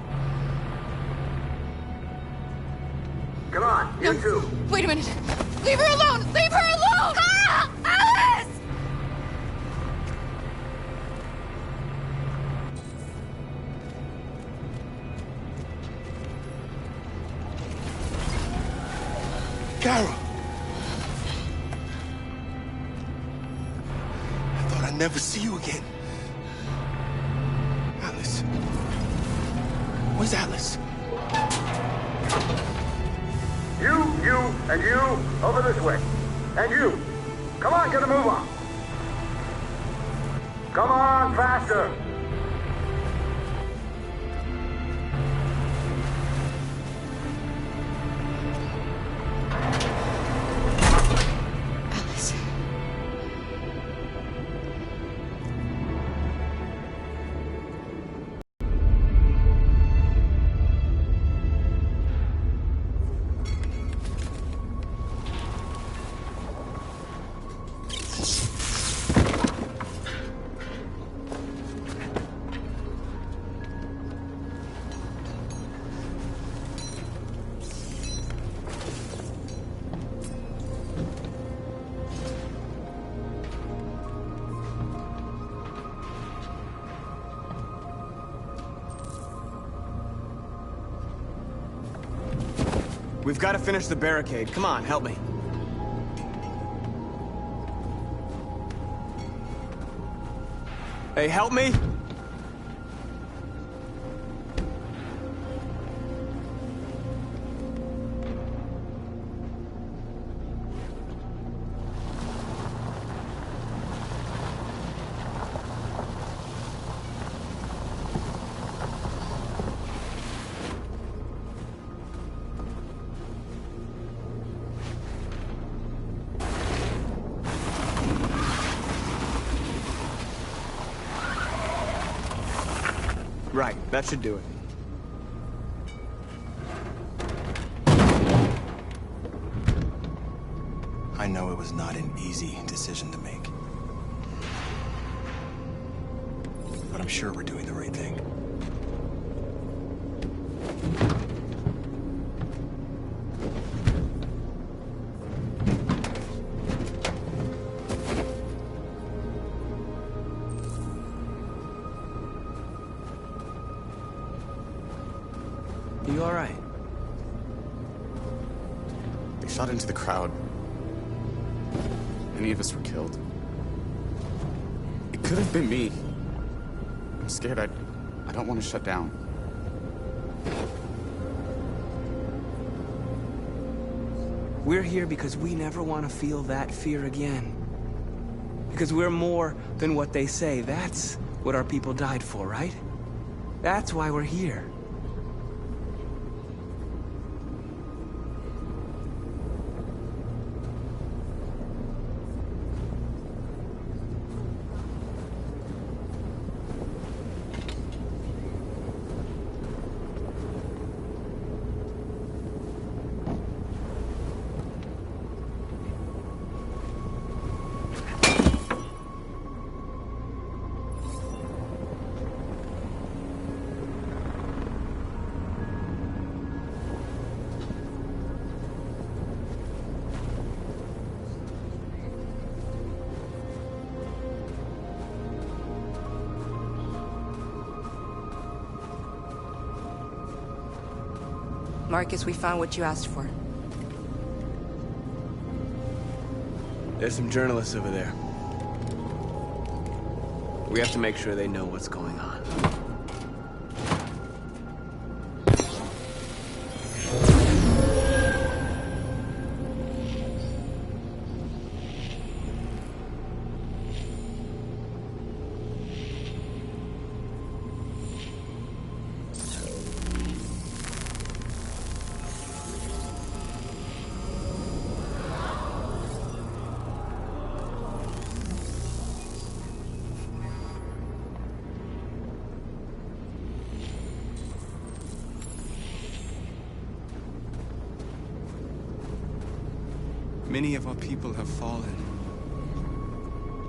Come on, you two.
Wait a minute. Leave her alone! Leave her alone!
Kara! Alice!
Kara! I thought I'd never see you again. Alice. Where's Alice?
You, and you, over this way. And you. Come on, get a move on. Come on, faster.
Alice.
We've got to finish the barricade. Come on, help me. Hey, help me! Right, that should do it.
I know it was not an easy decision to make. But I'm sure we're doing the right thing.
You all right?
They shot into the crowd. Any of us were killed. It could have been me. I'm scared. I don't want to shut down.
We're here because we never want to feel that fear again. Because we're more than what they say. That's what our people died for, right? That's why we're here.
Marcus, we found what you asked for.
There's some journalists over there. We have to make sure they know what's going on.
Many of our people have fallen.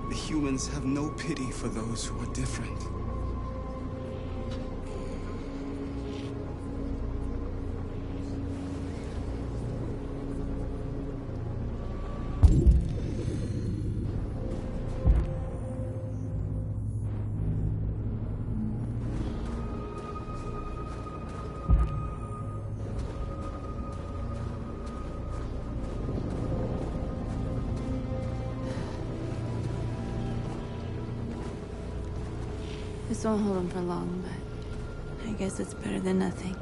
The humans have no pity for those who are different.
This won't hold him for long, but I guess it's better than nothing.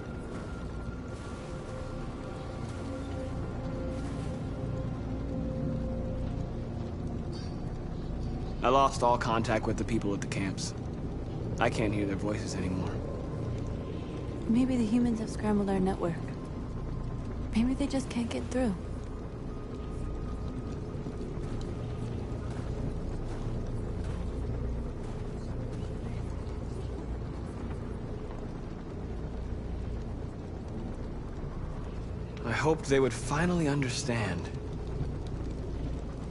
I lost all contact with the people at the camps. I can't hear their voices anymore.
Maybe the humans have scrambled our network. Maybe they just can't get through.
I hoped they would finally understand.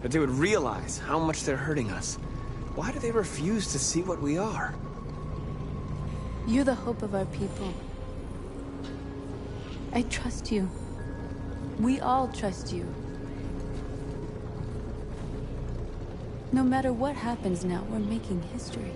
That they would realize how much they're hurting us. Why do they refuse to see what we are?
You're the hope of our people. I trust you. We all trust you. No matter what happens now, we're making history.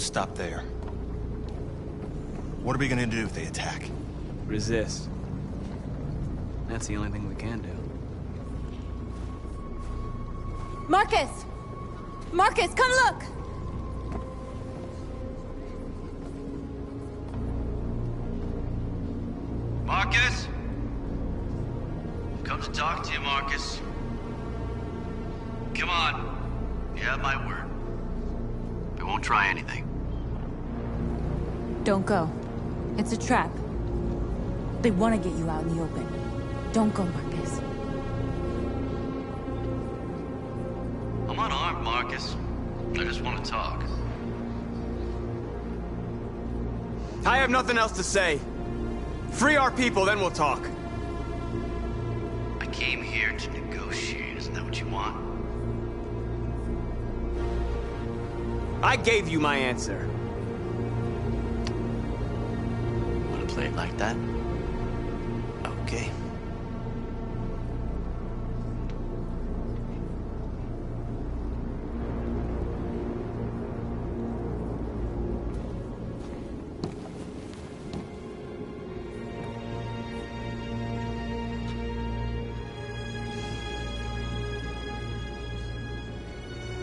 won't stop there. What are we gonna do if they attack?
Resist. That's the only thing we can do.
Marcus! Marcus, come look!
Marcus? I've come to talk to you, Marcus. Come on. You have my word. We won't try anything.
Don't go. It's a trap. They want to get you out in the open. Don't go, Marcus.
I'm unarmed, Marcus. I just want to talk.
I have nothing else to say. Free our people, then we'll talk.
I came here to negotiate. Isn't that what you want?
I gave you my answer.
Want to play it like that? Okay.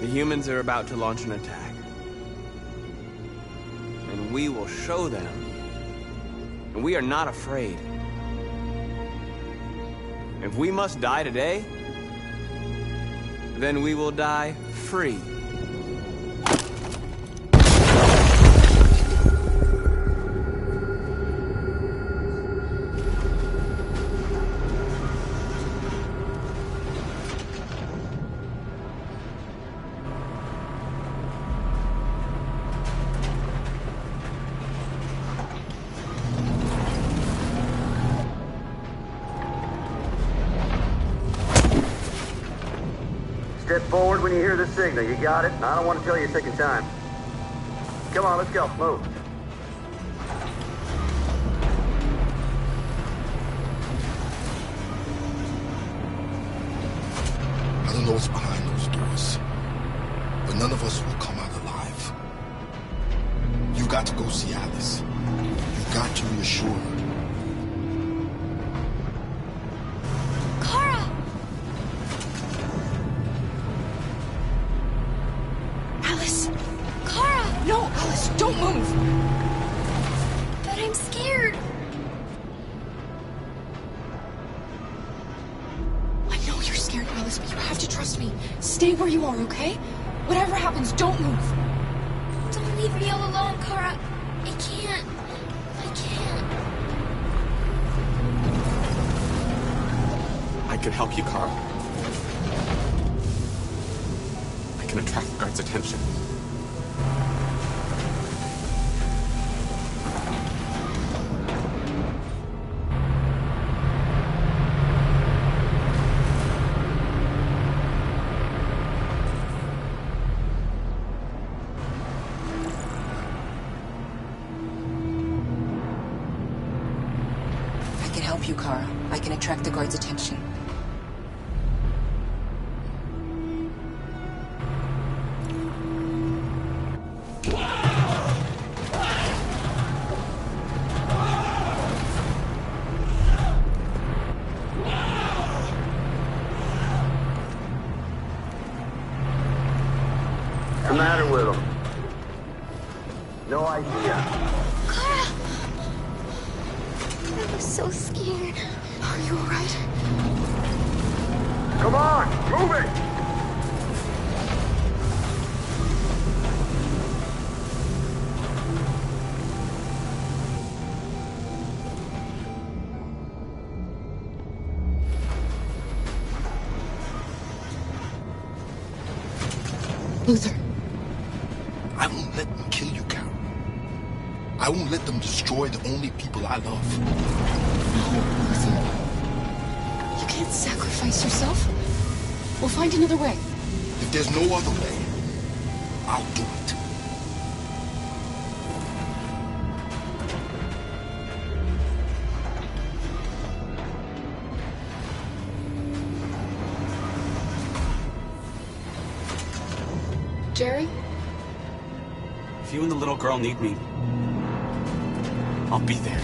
The humans are about to launch an attack. And we will show them. And we are not afraid. If we must die today, then we will die free.
Step forward when you hear the signal. You got it? I don't want to tell you you're taking time. Come on, let's go. Move.
I don't know what's behind those doors, but none of us will come out alive. You got to go see Alice. You got to reassure her.
No, Alice, don't move!
But I'm scared.
I know you're scared, Alice, but you have to trust me. Stay where you are, okay? Whatever happens, don't move.
Don't leave me all alone, Kara. I can't.
I can help you, Carl. I can attract the guards' attention.
I can help you, Kara. I can attract the guards' attention.
What's the matter with him? No idea.
Kara! I was so scared.
Are you alright?
Come on, move it!
Luther.
I won't let them kill you, Carol. I won't let them destroy the only people I love.
No, Luther. You can't sacrifice yourself. We'll find another way.
If there's no other way, I'll do it.
Jerry?
If you and the little girl need me, I'll be there.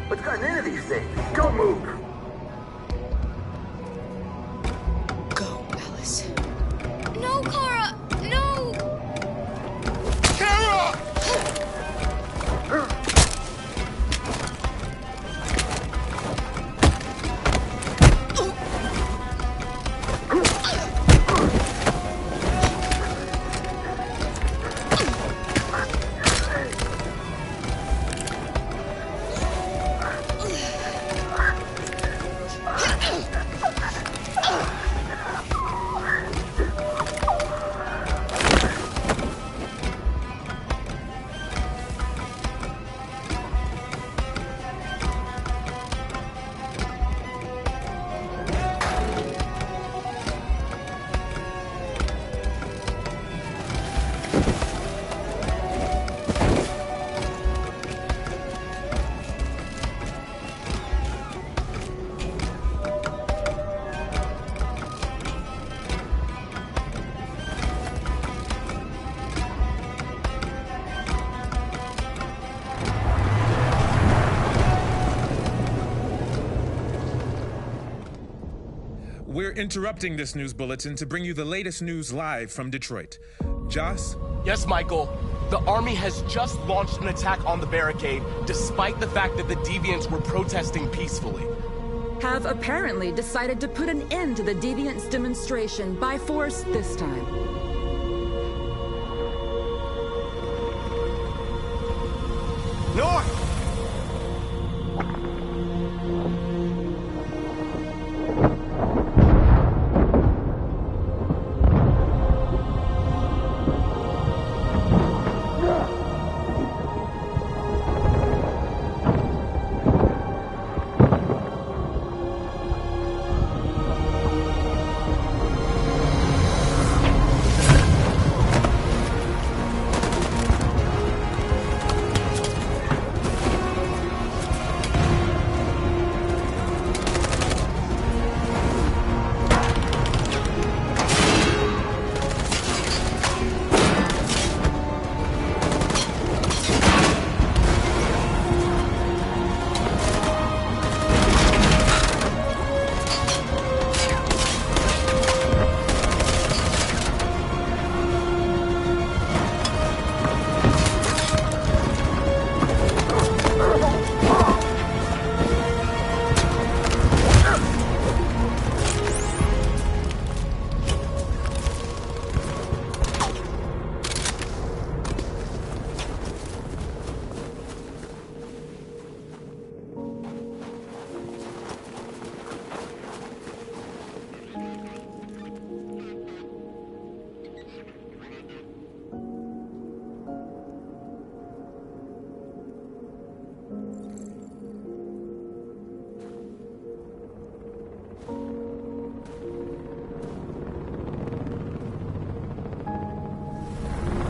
What's gotten into these things? Don't move!
Go, Alice.
No, Kara! No!
Kara!
We're interrupting this news bulletin to bring you the latest news live from Detroit. Joss?
Yes, Michael. The Army has just launched an attack on the barricade, despite the fact that the Deviants were protesting peacefully.
Have apparently decided to put an end to the Deviants' demonstration by force this time.
North!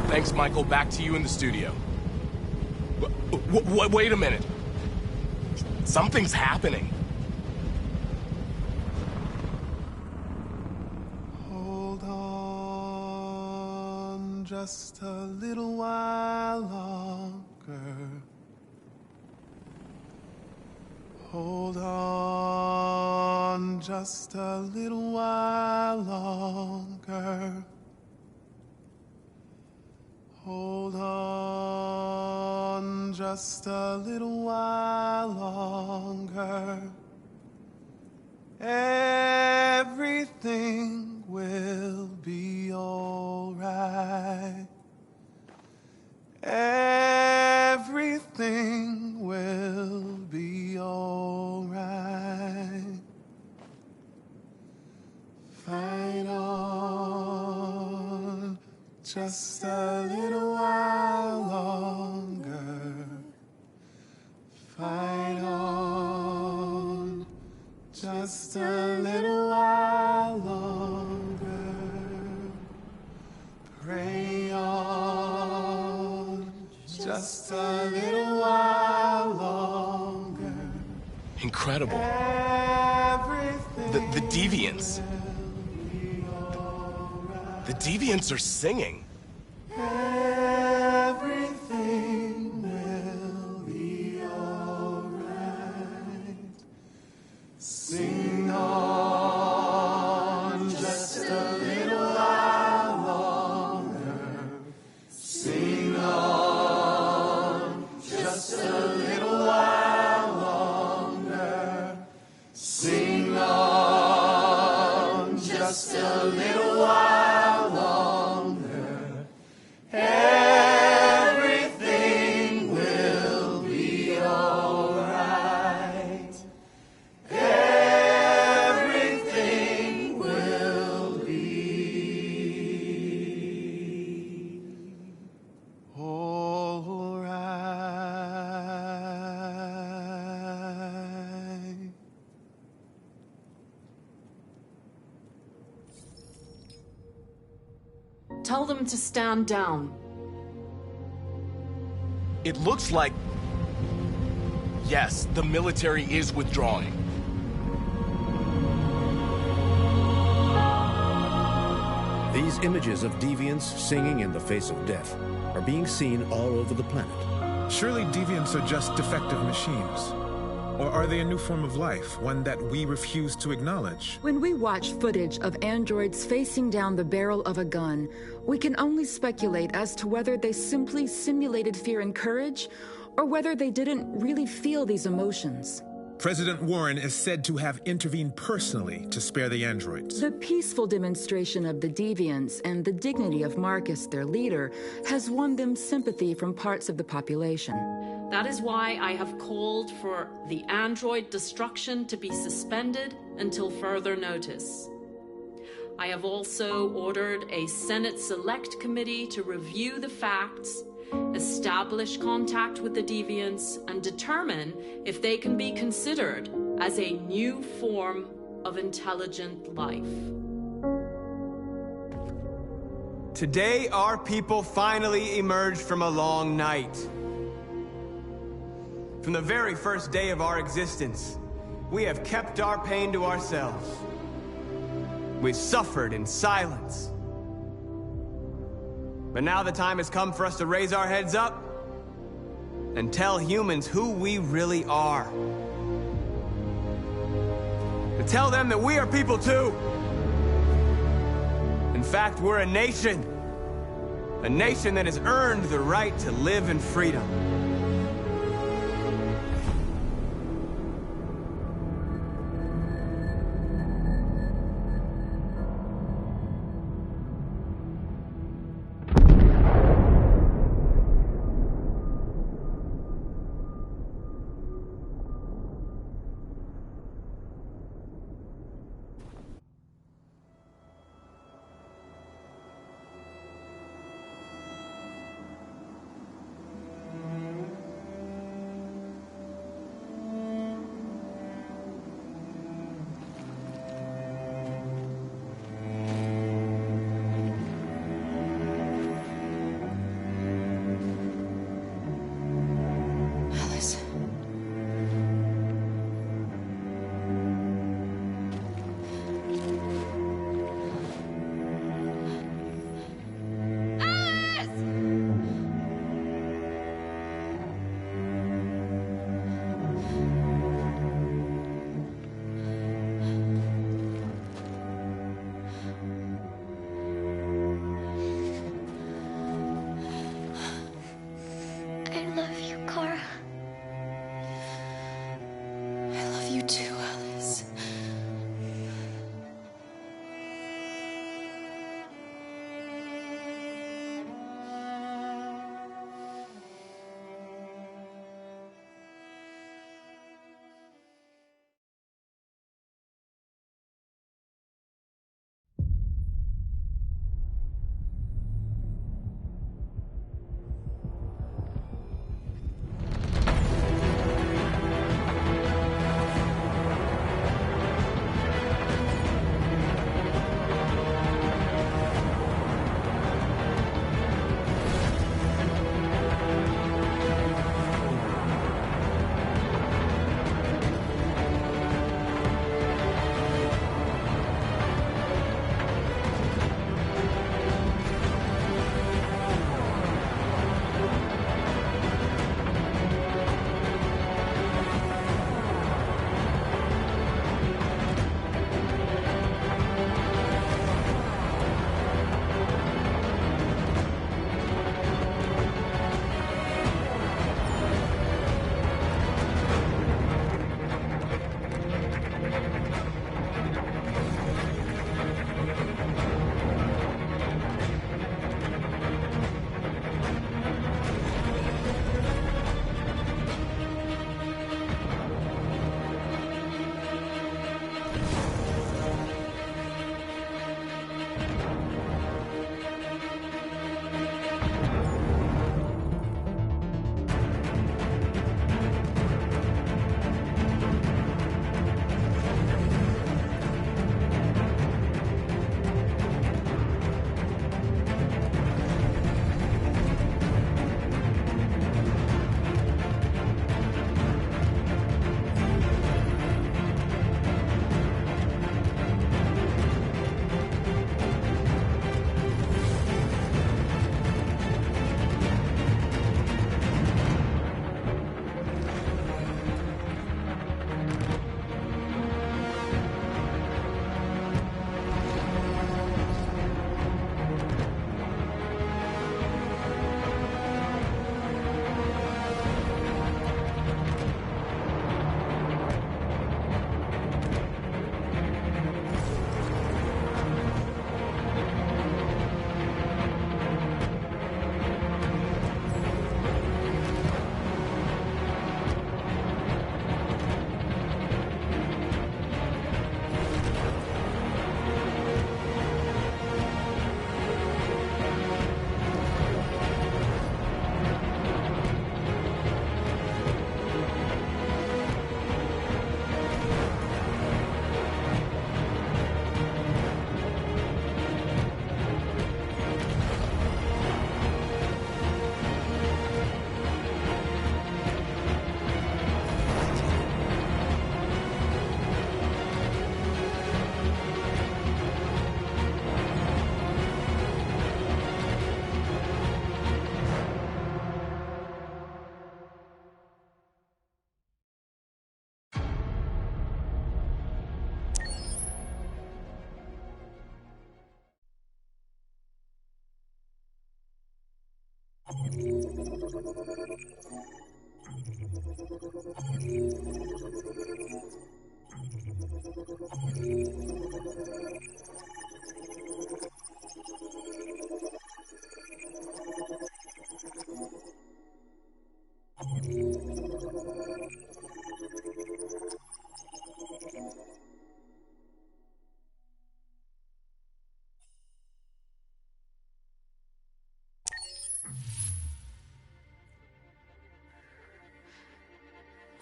Thanks, Michael. Back to you in the studio. Wait a minute. Something's happening.
Hold on just a little while longer. Hold on just a little while longer. Hold on just a little while longer. Everything will be all right. Everything will be all right. Fight on just a little while longer. little while longer. Pray on, just a little while longer.
Incredible. The Deviants. The Deviants are singing.
Everything will be alright. Sing on, just a little while longer. Sing on, just a little while longer. Sing on, just a little while longer. Everything will be alright. Everything will be alright.
Tell them to stand down.
It looks like... Yes, the military is withdrawing.
These images of deviants singing in the face of death are being seen all over the planet.
Surely deviants are just defective machines. Or are they a new form of life, one that we refuse to acknowledge?
When we watch footage of androids facing down the barrel of a gun, we can only speculate as to whether they simply simulated fear and courage, or whether they didn't really feel these emotions.
President Warren is said to have intervened personally to spare the androids.
The peaceful demonstration of the deviants and the dignity of Marcus, their leader, has won them sympathy from parts of the population.
That is why I have called for the android destruction to be suspended until further notice. I have also ordered a Senate Select Committee to review the facts, establish contact with the deviants, and determine if they can be considered as a new form of intelligent life.
Today, our people finally emerged from a long night. From the very first day of our existence, we have kept our pain to ourselves. We've suffered in silence. But now the time has come for us to raise our heads up and tell humans who we really are. To tell them that we are people too. In fact, we're a nation that has earned the right to live in freedom.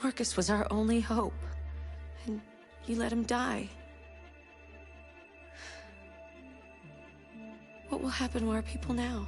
Marcus was our only hope. And you let him die. What will happen to our people now?